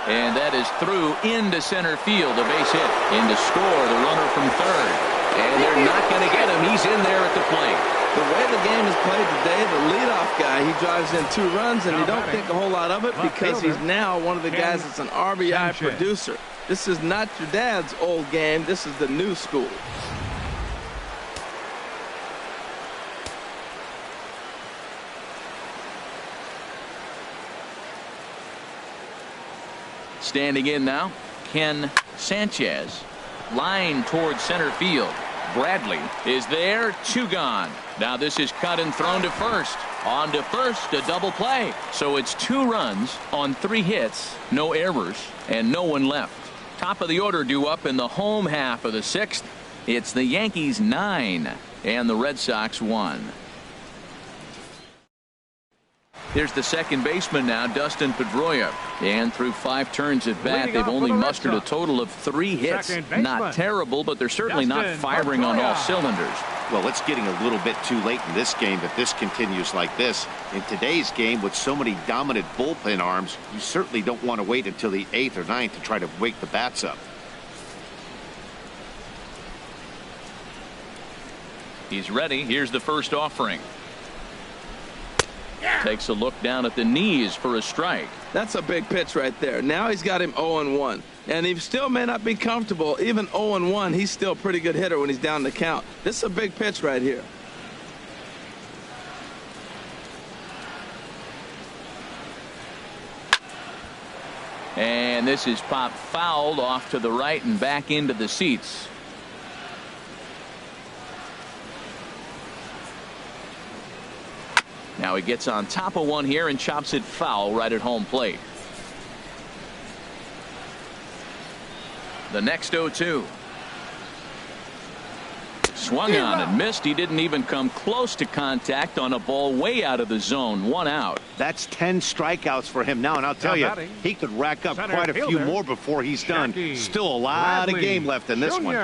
And that is through into center field. A base hit. In to score the runner from third. And they're not going to get him. He's in there at the plate. The way the game is played today, the leadoff guy, he drives in 2 runs, and you don't think a whole lot of it because he's now one of the guys that's an RBI producer. This is not your dad's old game. This is the new school. Standing in now, Ken Sanchez. Line towards center field. Bradley is there. 2 gone. Now this is cut and thrown to first. On to first, a double play. So it's 2 runs on 3 hits, no errors, and no one left. Top of the order due up in the home half of the 6th. It's the Yankees 9 and the Red Sox 1. Here's the second baseman now, Dustin Pedroia. And through 5 turns at bat, they've only mustered a total of 3 hits. Not terrible, but they're certainly not firing on all cylinders. Well, it's getting a little bit too late in this game if this continues like this. In today's game, with so many dominant bullpen arms, you certainly don't want to wait until the 8th or 9th to try to wake the bats up. He's ready. Here's the first offering. Takes a look down at the knees for a strike. That's a big pitch right there. Now he's got him 0-1. And he still may not be comfortable. Even 0-1, he's still a pretty good hitter when he's down the count. This is a big pitch right here. And this is popped fouled off to the right and back into the seats. Now he gets on top of one here and chops it foul right at home plate. The next 0-2. Swung on and missed. He didn't even come close to contact on a ball way out of the zone. 1 out. That's 10 strikeouts for him now, and I'll tell you, he could rack up quite a few more before he's done. Still a lot of game left in this one.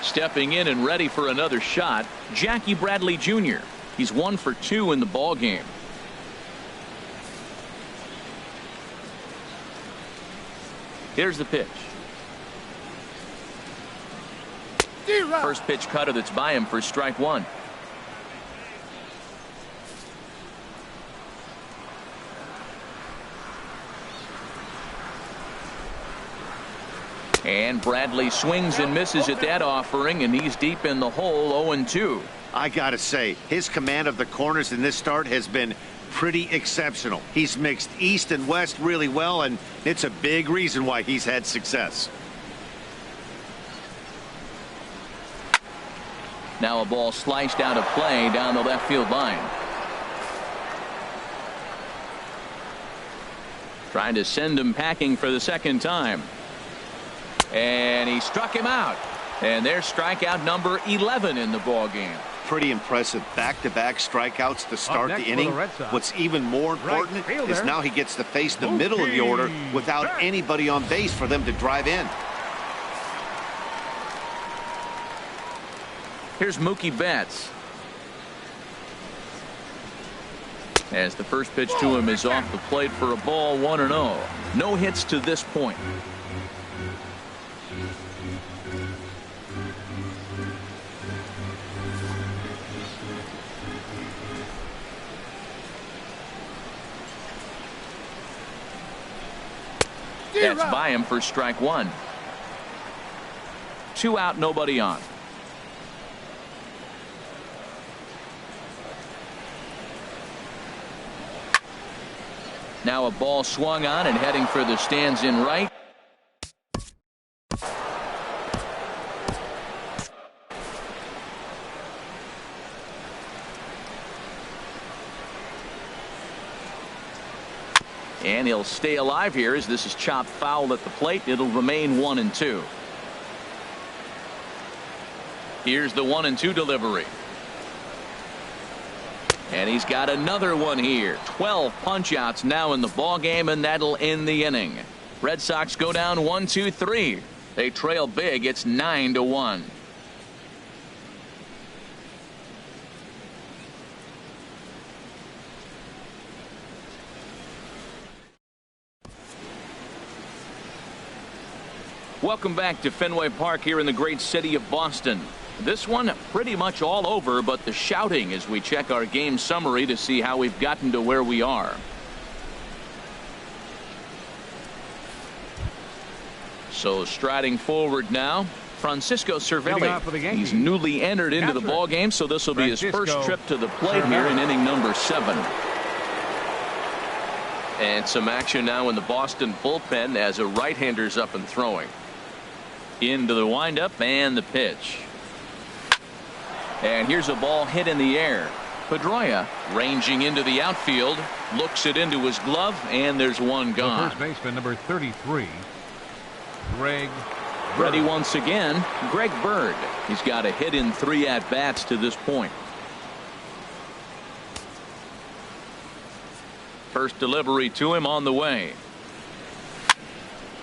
Stepping in and ready for another shot, Jackie Bradley Jr. He's 1 for 2 in the ball game. Here's the pitch. First pitch cutter that's by him for strike 1. And Bradley swings and misses at that offering, and he's deep in the hole. 0-2. I gotta say, his command of the corners in this start has been pretty exceptional. He's mixed east and west really well, and it's a big reason why he's had success. Now a ball sliced out of play down the left field line. Trying to send him packing for the second time. And he struck him out. And there's strikeout number 11 in the ball game. Pretty impressive back-to-back strikeouts to start the inning. What's even more important is now he gets to face the middle of the order without anybody on base for them to drive in. Here's Mookie Betts. As the first pitch to him is off the plate for a ball. 1-0. No hits to this point. That's by him for strike 1. 2 out, nobody on. Now a ball swung on and heading for the stands in right. And he'll stay alive here as this is chopped foul at the plate. It'll remain 1-2. Here's the 1-2 delivery. And he's got another one here. 12 punch-outs now in the ball game, and that'll end the inning. Red Sox go down 1-2-3. They trail big. It's 9-1. Welcome back to Fenway Park here in the great city of Boston. This one pretty much all over, but the shouting as we check our game summary to see how we've gotten to where we are. So striding forward now, Francisco Cervelli. He's newly entered into the ball game, so this will be his first trip to the plate here in inning number 7. And some action now in the Boston bullpen as a right-hander's up and throwing. Into the windup and the pitch. And here's a ball hit in the air. Pedroia ranging into the outfield, looks it into his glove, and there's one gone. The first baseman, number 33, Greg Bird. Ready once again, Greg Bird. He's got a hit in 3 at-bats to this point. First delivery to him on the way.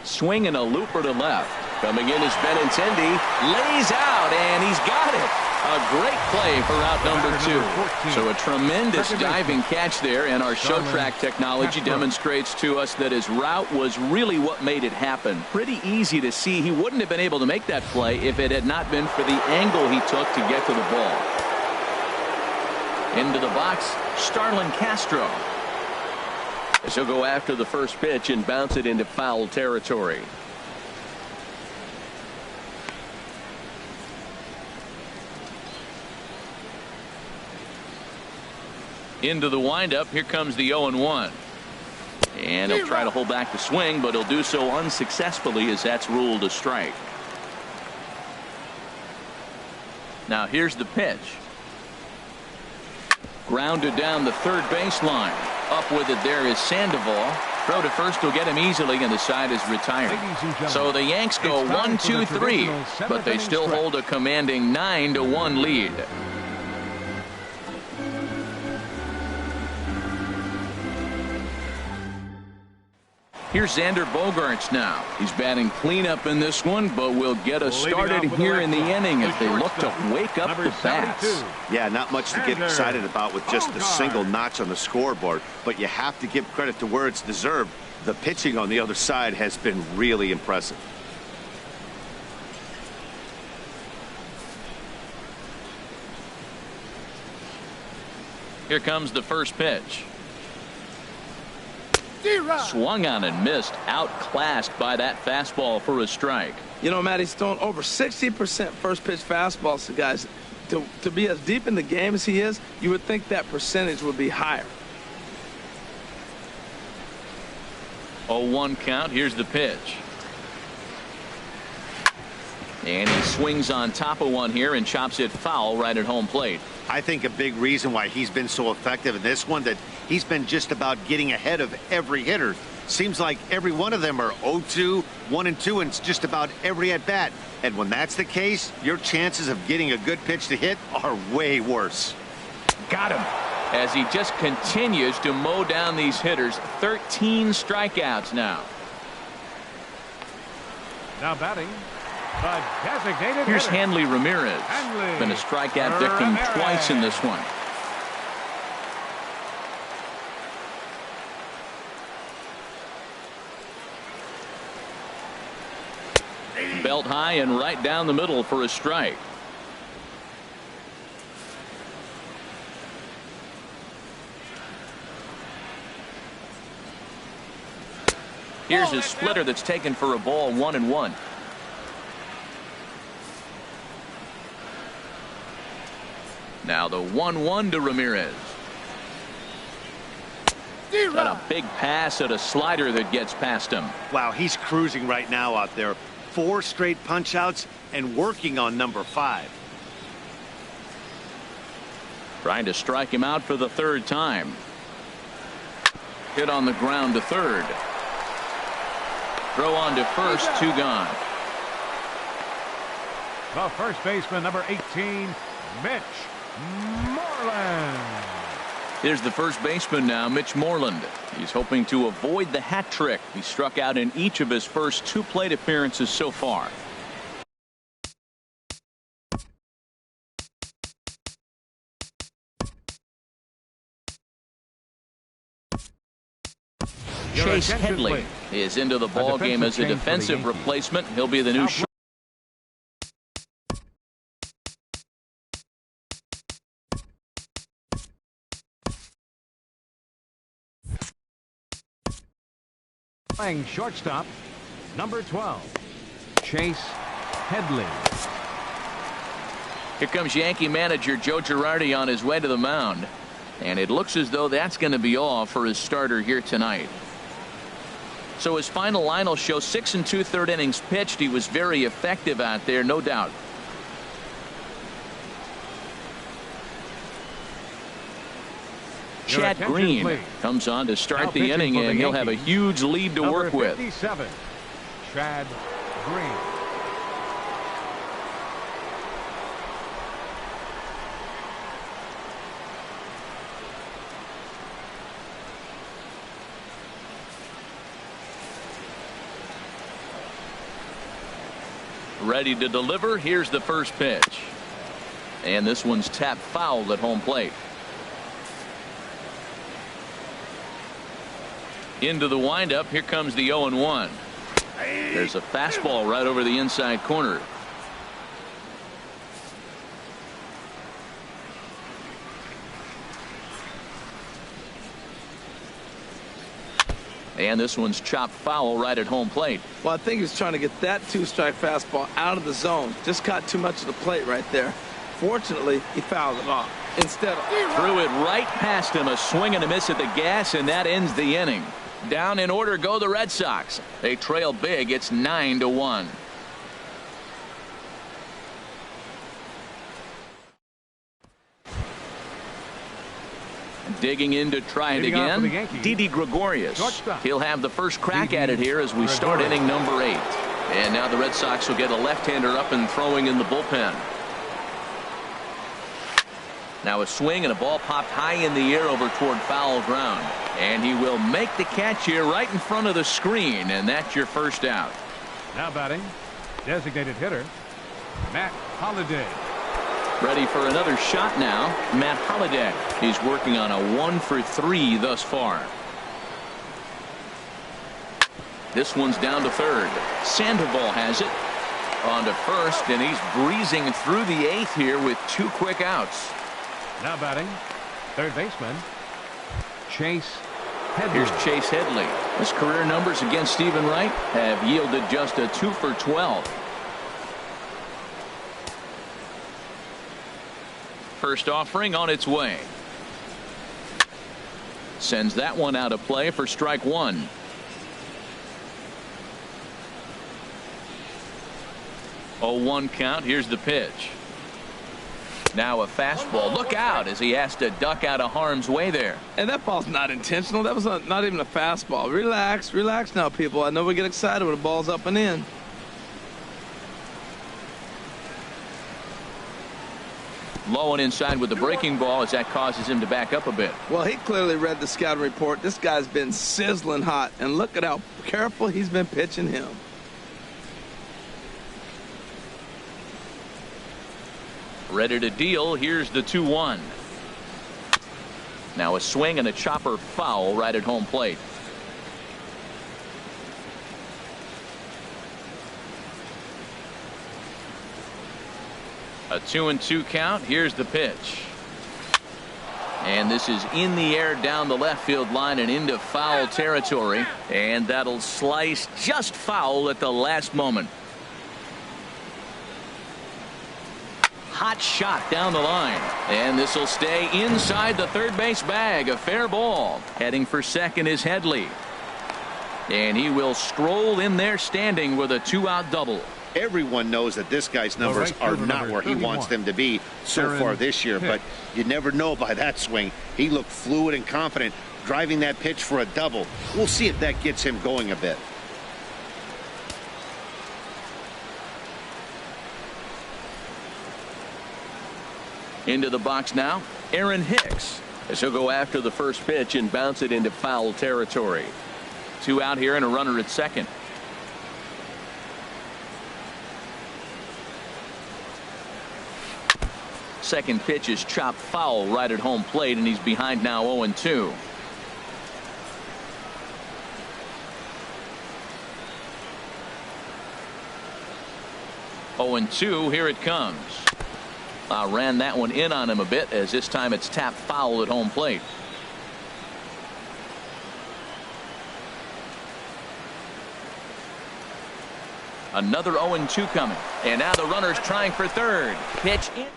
Swing and a looper to left. Coming in is Benintendi. Lays out, and he's got it. A great play for out number 2. So a tremendous diving catch there, and our show track technology demonstrates to us that his route was really what made it happen. Pretty easy to see he wouldn't have been able to make that play if it had not been for the angle he took to get to the ball. Into the box, Starlin Castro. As he'll go after the first pitch and bounce it into foul territory. Into the windup. Here comes the 0-1. And he'll try to hold back the swing, but he'll do so unsuccessfully as that's ruled a strike. Now here's the pitch. Grounded down the third baseline. Up with it there is Sandoval. Throw to first will get him easily, and the side is retired. So the Yanks go 1-2-3, but they still hold a commanding 9-1 lead. Here's Xander Bogaerts now. He's batting cleanup in this one, but will get us started here in the inning as they look to wake up the bats. Yeah, not much to get excited about with just the single notch on the scoreboard, but you have to give credit to where it's deserved. The pitching on the other side has been really impressive. Here comes the first pitch. Swung on and missed. Outclassed by that fastball for a strike. You know, Matt, he's thrown over 60% first pitch fastballs. So guys, to be as deep in the game as he is, you would think that percentage would be higher. 0-1 count. Here's the pitch. And he swings on top of one here and chops it foul right at home plate. I think a big reason why he's been so effective in this one, that he's been just about getting ahead of every hitter. Seems like every one of them are 0-2, 1-2, and it's just about every at bat. And when that's the case, your chances of getting a good pitch to hit are way worse. Got him. As he just continues to mow down these hitters. 13 strikeouts now. Now batting, the designated Here's hitter. Hanley Ramirez. Been a strikeout victim twice in this one. Belt high and right down the middle for a strike. Here's his splitter that's taken for a ball. 1-1. Now the 1-1 to Ramirez. Got a big pass at a slider that gets past him. Wow, he's cruising right now out there. 4 straight punch outs and working on number 5. Trying to strike him out for the third time. Hit on the ground to third. Throw on to first. 2 gone. The first baseman, number 18, Mitch Moreland. Here's the first baseman now, Mitch Moreland. He's hoping to avoid the hat trick. He struck out in each of his first 2 plate appearances so far. Chase Headley is into the ball game as a defensive replacement. He'll be the new short. Playing shortstop, number 12, Chase Headley. Here comes Yankee manager Joe Girardi on his way to the mound. And it looks as though that's going to be all for his starter here tonight. So his final line will show 6 2/3 innings pitched. He was very effective out there, no doubt. Chad Green comes on to start the inning, and he'll have a huge lead to work with. 57, Chad Green. Ready to deliver. Here's the first pitch. And this one's tapped foul at home plate. Into the windup. Here comes the 0-1. There's a fastball right over the inside corner. And this one's chopped foul right at home plate. Well, I think he was trying to get that two-strike fastball out of the zone. Just caught too much of the plate right there. Fortunately, he fouled it off. Instead of threw it right past him, a swing and a miss at the gas, and that ends the inning. Down in order go the Red Sox. They trail big. It's 9-1. Digging in to try it again, Didi Gregorius. He'll have the first crack at it here as we start inning number 8. And now the Red Sox will get a left-hander up and throwing in the bullpen. Now a swing and a ball popped high in the air over toward foul ground. And he will make the catch here right in front of the screen, and that's your first out. Now batting, designated hitter, Matt Holliday. Ready for another shot now, Matt Holliday. He's working on a 1-for-3 thus far. This one's down to third. Sandoval has it. On to first, and he's breezing through the 8th here with 2 quick outs. Now batting, third baseman, Chase Headley. Here's Chase Headley. His career numbers against Stephen Wright have yielded just a 2-for-12. First offering on its way. Sends that one out of play for strike 1. Oh, 1 count. Here's the pitch. Now a fastball. Look out as he has to duck out of harm's way there. And that ball's not intentional. That was not even a fastball. Relax, relax now, people. I know we get excited when the ball's up and in. Low and inside with the breaking ball as that causes him to back up a bit. Well, he clearly read the scouting report. This guy's been sizzling hot, and look at how careful he's been pitching him. Ready to deal. Here's the 2-1. Now a swing and a chopper foul right at home plate. A 2-2 count. Here's the pitch. And this is in the air down the left field line and into foul territory. And that'll slice just foul at the last moment. Hot shot down the line. And this will stay inside the third base bag. A fair ball. Heading for second is Headley. And he will stroll in there standing with a 2-out double. Everyone knows that this guy's numbers are not where he wants them to be so far this year, but you never know by that swing. He looked fluid and confident driving that pitch for a double. We'll see if that gets him going a bit. Into the box now, Aaron Hicks. As he'll go after the first pitch and bounce it into foul territory. 2 out here and a runner at second. Second pitch is chopped foul right at home plate, and he's behind now 0-2. Oh, and 2. Here it comes. Ran that one in on him a bit, as this time it's tapped foul at home plate. Another 0-2 coming, and now the runner's trying for third. Pitch in.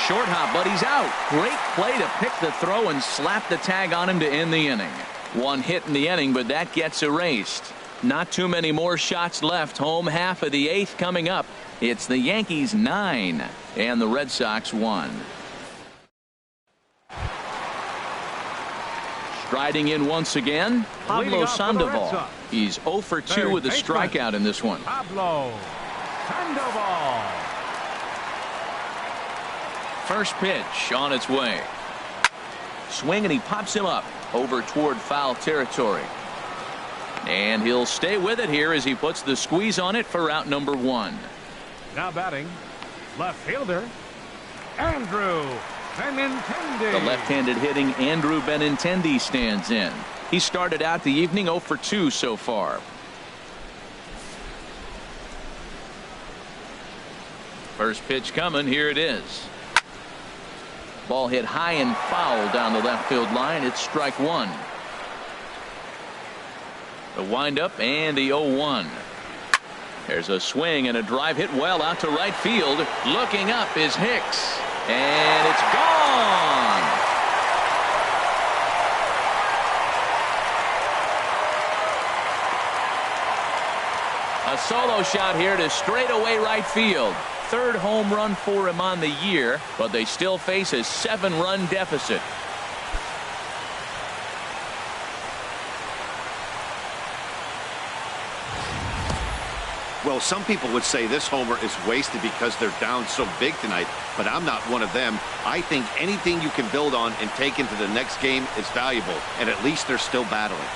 Short hop, but he's out. Great play to pick the throw and slap the tag on him to end the inning. 1 hit in the inning, but that gets erased. Not too many more shots left. Home half of the 8th coming up. It's the Yankees 9 and the Red Sox 1. Striding in once again, Pablo Sandoval. He's 0-for-2 with a strikeout in this one. Pablo Sandoval. First pitch on its way. Swing, and he pops him up over toward foul territory. And he'll stay with it here as he puts the squeeze on it for out number 1. Now batting, left fielder, Andrew Benintendi. The left-handed hitting Andrew Benintendi stands in. He started out the evening 0-for-2 so far. First pitch coming. Here it is. Ball hit high and foul down the left field line. It's strike one. The windup and the 0-1. There's a swing and a drive hit well out to right field. Looking up is Hicks. And it's gone. A solo shot here to straightaway right field. Third home run for him on the year, but they still face a 7-run deficit. Well, some people would say this homer is wasted because they're down so big tonight, but I'm not one of them. I think anything you can build on and take into the next game is valuable, and at least they're still battling.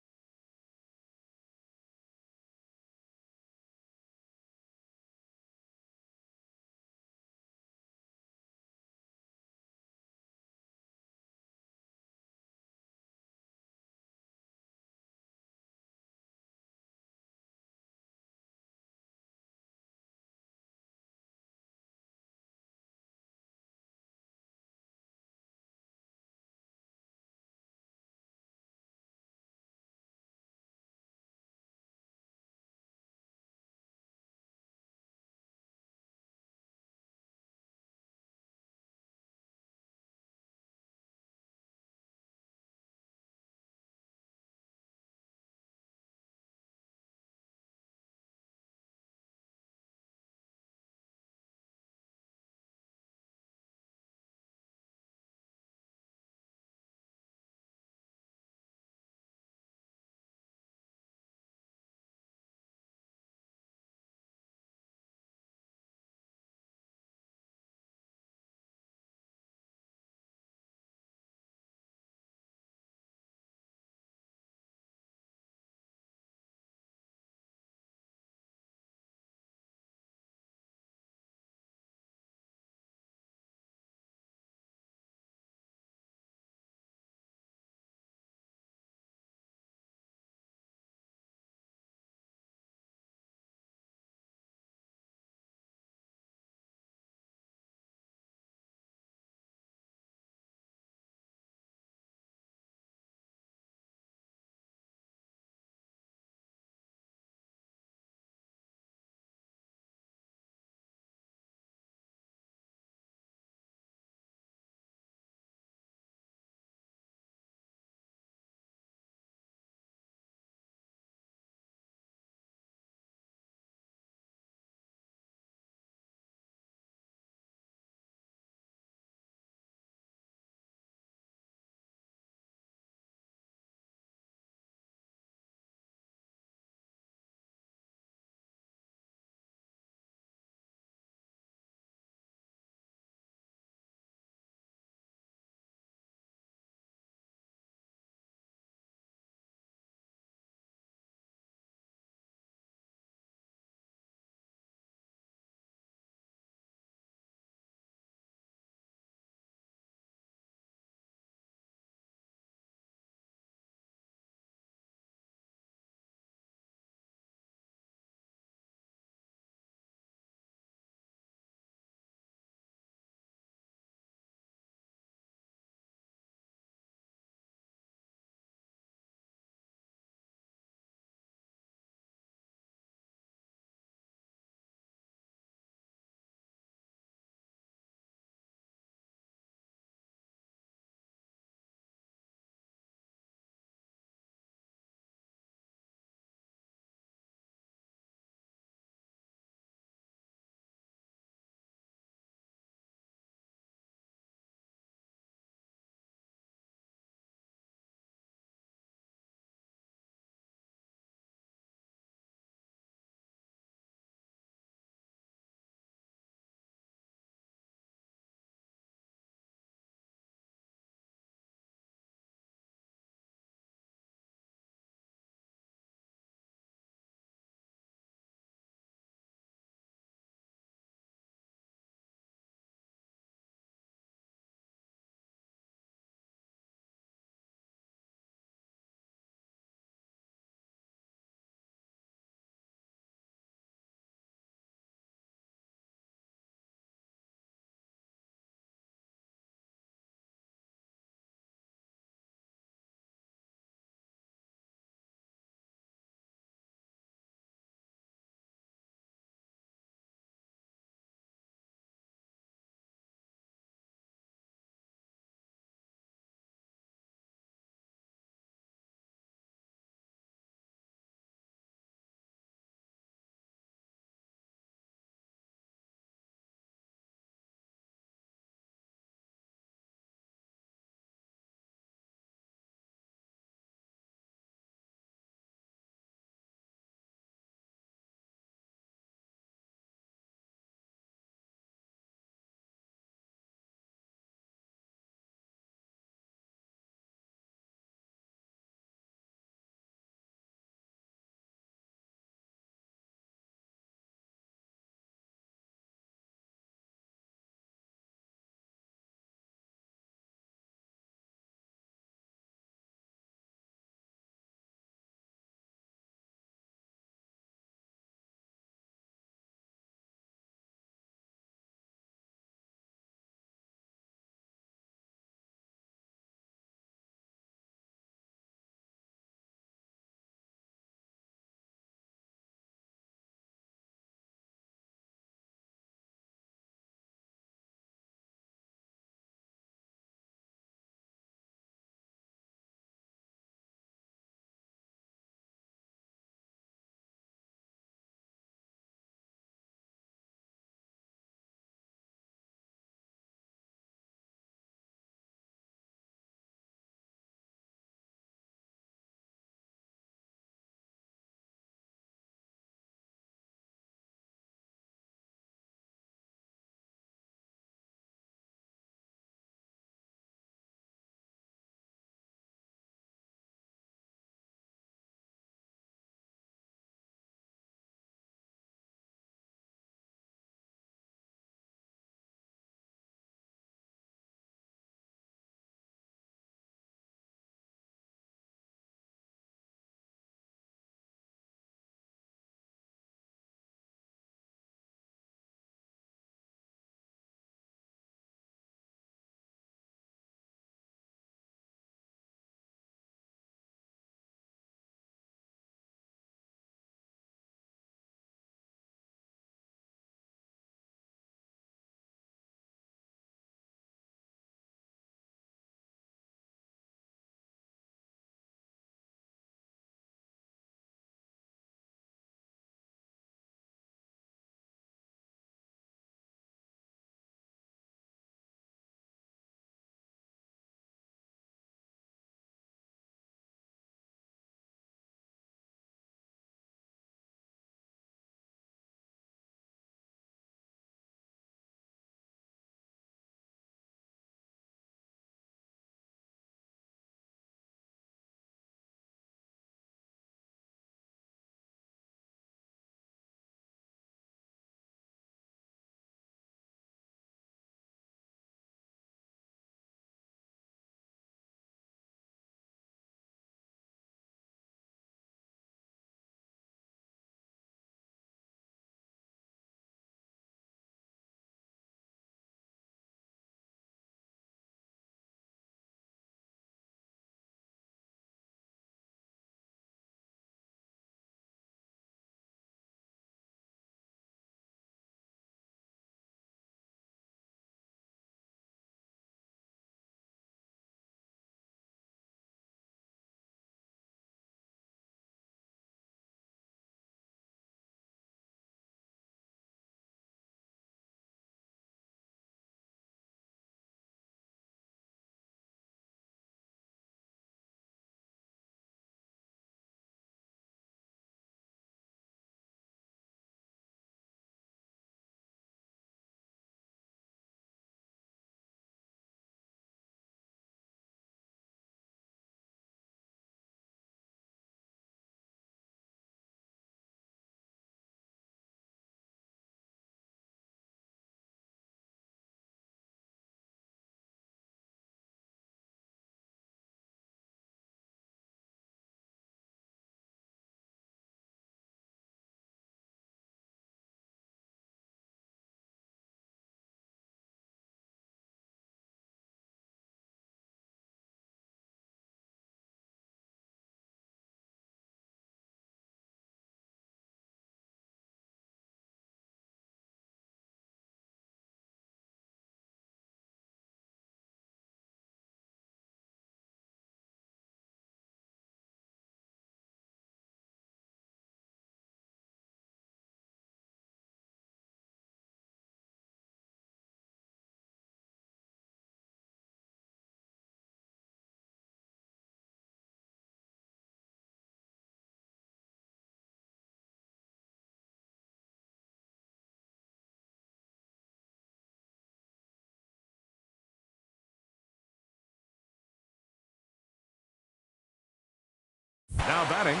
batting,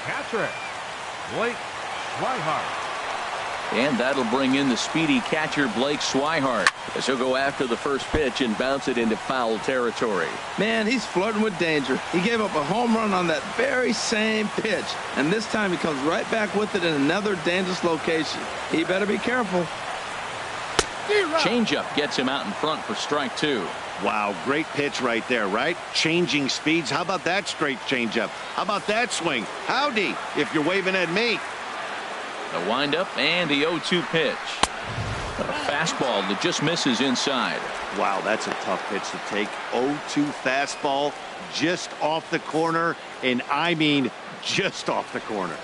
catcher, Blake Swihart. And that'll bring in the speedy catcher Blake Swihart, as he'll go after the first pitch and bounce it into foul territory. Man, he's flirting with danger. He gave up a home run on that very same pitch, and this time he comes right back with it in another dangerous location. He better be careful. Changeup gets him out in front for strike two. Wow, great pitch right there, right? Changing speeds. How about that straight changeup? How about that swing? Howdy, if you're waving at me. The windup and the 0-2 pitch. A fastball that just misses inside. Wow, that's a tough pitch to take. 0-2 fastball just off the corner, and I mean just off the corner.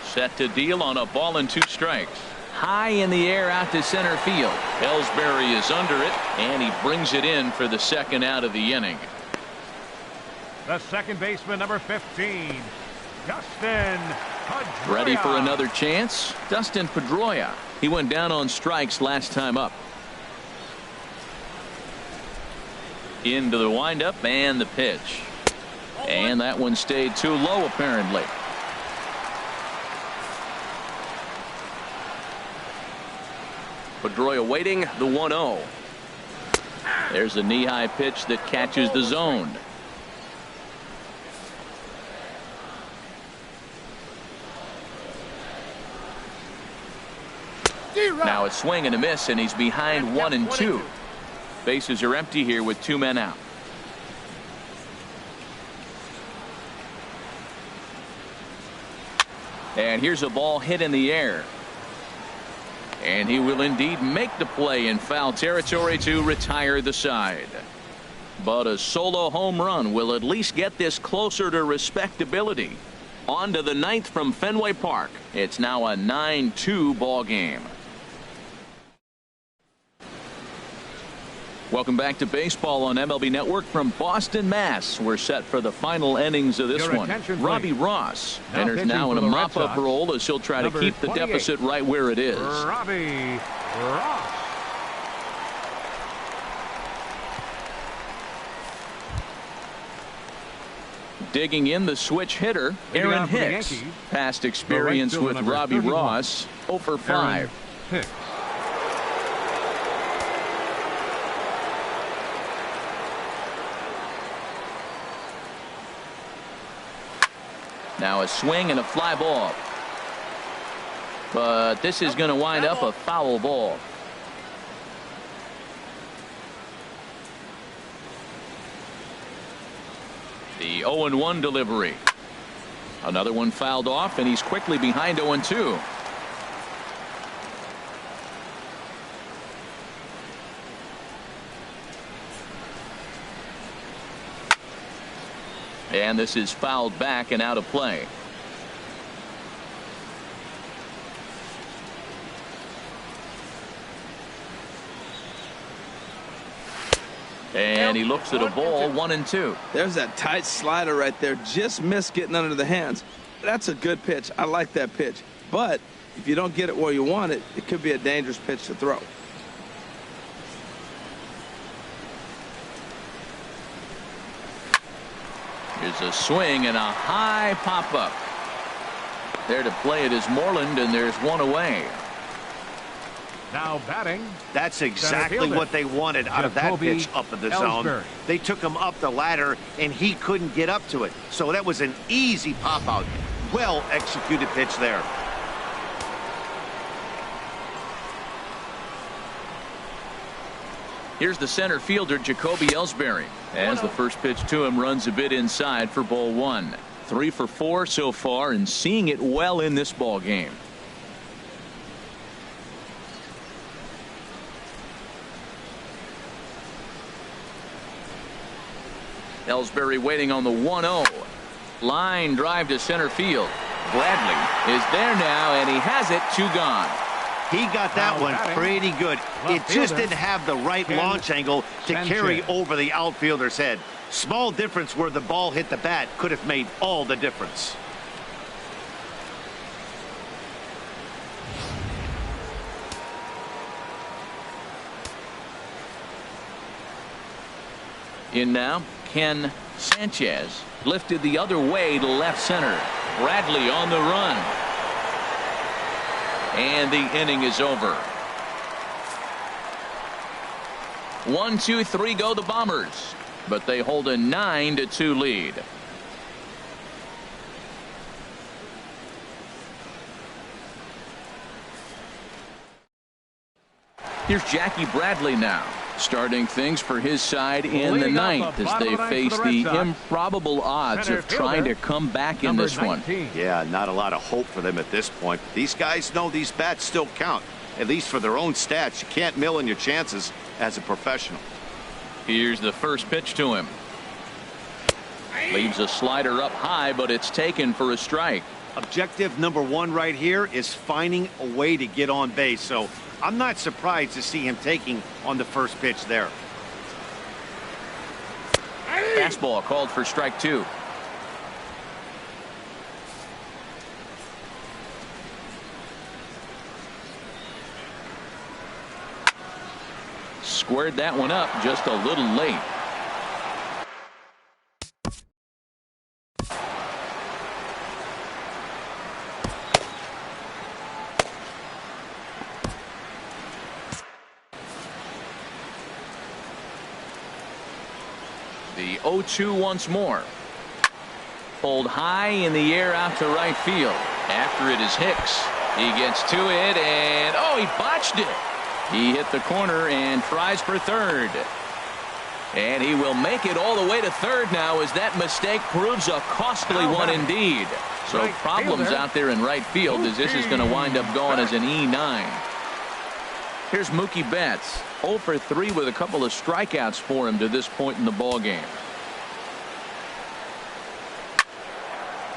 Set to deal on a ball and 2 strikes. High in the air out to center field. Ellsbury is under it, and he brings it in for the second out of the inning. The second baseman, number 15, Dustin Pedroia. Ready for another chance? Dustin Pedroia. He went down on strikes last time up. Into the windup and the pitch. And that one stayed too low apparently. Pedroia waiting, the 1-0. There's a knee-high pitch that catches the zone. Now a swing and a miss, and he's behind 1-2. Bases are empty here with 2 men out. And here's a ball hit in the air. And he will indeed make the play in foul territory to retire the side. But a solo home run will at least get this closer to respectability. On to the 9th from Fenway Park. It's now a 9-2 ball game. Welcome back to baseball on MLB Network from Boston, Mass. We're set for the final innings of this Your one. attention, Robbie please. Ross Now enters now in a pitching for the Red mop-up Sox, role as he'll try to number keep the 28, deficit right where it is. Robbie Ross. Digging in the switch hitter, Leading Aaron off for the Hicks. Yankees, Past experience fielder, with number Robbie 31, Ross, 0 for 5. Aaron Hicks. Now a swing and a fly ball. But this is going to wind up a foul ball. The 0-1 delivery. Another one fouled off, and he's quickly behind 0-2. And this is fouled back and out of play. And he looks at a ball, 1-2. There's that tight slider right there. Just missed getting under the hands. That's a good pitch. I like that pitch. But if you don't get it where you want it, it could be a dangerous pitch to throw. Here's a swing and a high pop-up. There to play it is Moreland, and there's one away. Now batting. That's exactly what they wanted out of that Jacoby pitch up in the Ellsbury. zone. They took him up the ladder, and he couldn't get up to it. So that was an easy pop-out. Well-executed pitch there. Here's the center fielder, Jacoby Ellsbury. As the first pitch to him runs a bit inside for ball 1. 3 for 4 so far, and seeing it well in this ball game. Ellsbury waiting on the 1-0. Line drive to center field. Gladly is there now, and he has it. 2 gone. He got that one pretty good. It just didn't have the right launch angle to carry over the outfielder's head. Small difference where the ball hit the bat could have made all the difference. In now, Ken Sanchez lifted the other way to left center. Bradley on the run. And the inning is over. 1, 2, 3 go the Bombers, but they hold a 9-2 lead. Here's Jackie Bradley now, starting things for his side in the ninth as they face the improbable odds of trying to come back in this one. Yeah, not a lot of hope for them at this point. These guys know these bats still count, at least for their own stats. You can't mill in your chances as a professional. Here's the first pitch to him. Leaves a slider up high, but it's taken for a strike. Objective number one right here is finding a way to get on base. So I'm not surprised to see him taking on the first pitch there. Fastball called for strike 2. Squared that one up just a little late. The 0-2 once more. Pulled high in the air out to right field. After it is Hicks. He gets to it and he botched it. He hit the corner and tries for third. And he will make it all the way to third now as that mistake proves a costly one indeed. So problems out there in right field as this is going to wind up going as an E9. Here's Mookie Betts. 0 for 3 with a couple of strikeouts for him to this point in the ball game.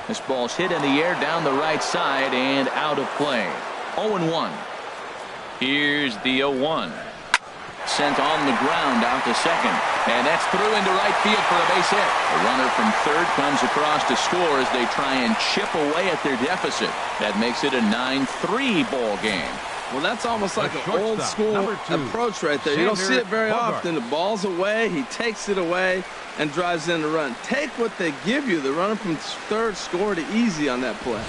This ball's hit in the air down the right side and out of play. 0-1. Here's the 0-1. Sent on the ground out to second. And that's through into right field for a base hit. The runner from third comes across to score as they try and chip away at their deficit. That makes it a 9-3 ball game. Well, that's almost like an old school approach right there. You don't see it very often. The ball's away, he takes it away and drives in the run. Take what they give you. The runner from third scored easy on that play.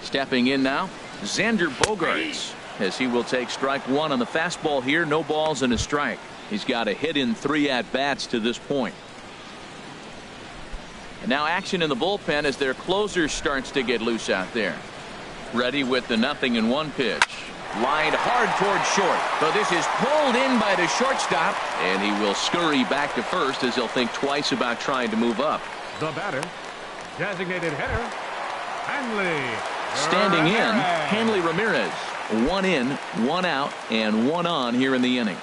Stepping in now, Xander Bogaerts, as he will take strike 1 on the fastball here. No balls and a strike. He's got a hit in 3 at-bats to this point. And now action in the bullpen as their closer starts to get loose out there. Ready with the 0-1 pitch. Lined hard toward short. But this is pulled in by the shortstop. And he will scurry back to first as he'll think twice about trying to move up. The batter, designated hitter, Hanley. Standing in, Hanley Ramirez. 1 in, 1 out, and 1 on here in the inning.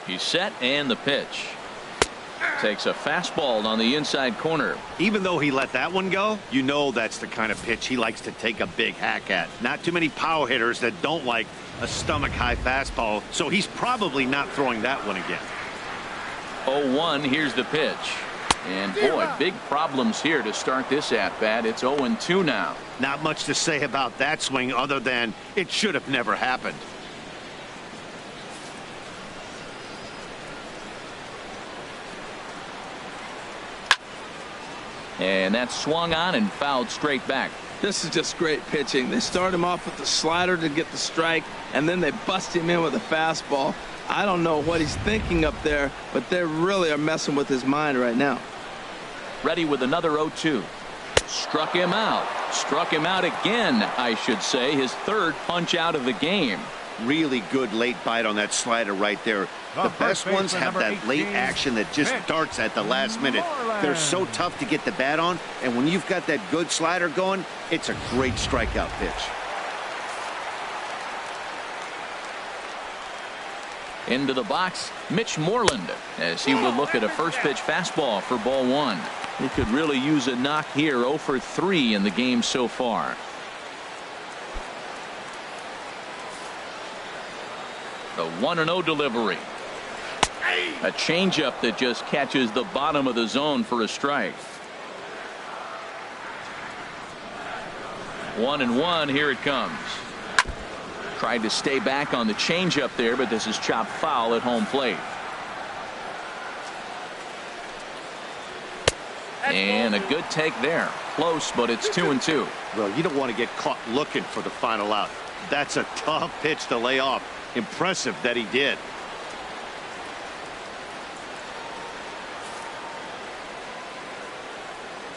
He's set and the pitch. Takes a fastball on the inside corner. Even though he let that one go, you know that's the kind of pitch he likes to take a big hack at. Not too many power hitters that don't like a stomach-high fastball, so he's probably not throwing that one again. 0-1, here's the pitch. And boy, big problems here to start this at-bat. It's 0-2 now. Not much to say about that swing other than it should have never happened. And that's swung on and fouled straight back. This is just great pitching. They start him off with the slider to get the strike, and then they bust him in with a fastball. I don't know what he's thinking up there, but they really are messing with his mind right now. Ready with another 0-2. Struck him out. Struck him out again, I should say. His third punch out of the game. Really good late bite on that slider right there. The best ones have that late action that just darts at the last minute. They're so tough to get the bat on, and when you've got that good slider going, it's a great strikeout pitch. Into the box, Mitch Moreland, as he will look at a first pitch fastball for ball 1. He could really use a knock here. 0 for 3 in the game so far. The 1-0 delivery. A changeup that just catches the bottom of the zone for a strike. 1-1. Here it comes. Tried to stay back on the changeup there, but this is chopped foul at home plate. And a good take there. Close, but it's 2-2. Well, you don't want to get caught looking for the final out. That's a tough pitch to lay off. Impressive that he did.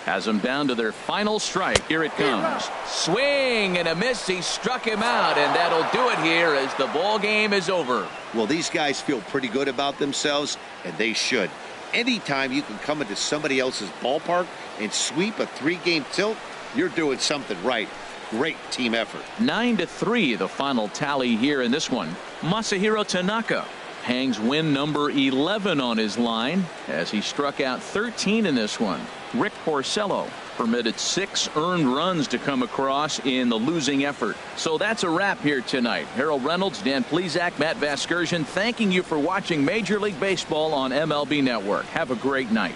Has them down to their final strike. Here it comes. Swing and a miss. He struck him out, and that'll do it here as the ball game is over. Well, these guys feel pretty good about themselves, and they should. Anytime you can come into somebody else's ballpark and sweep a 3-game tilt, you're doing something right. Great team effort. 9-3 the final tally here in this one. Masahiro Tanaka hangs win number 11 on his line as he struck out 13 in this one. Rick Porcello permitted 6 earned runs to come across in the losing effort. So that's a wrap here tonight. Harold Reynolds, Dan Plesac, Matt Vasgersian, thanking you for watching Major League Baseball on MLB Network. Have a great night.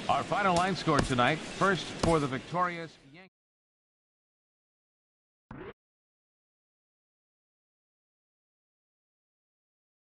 Our final line score tonight. First for the victorious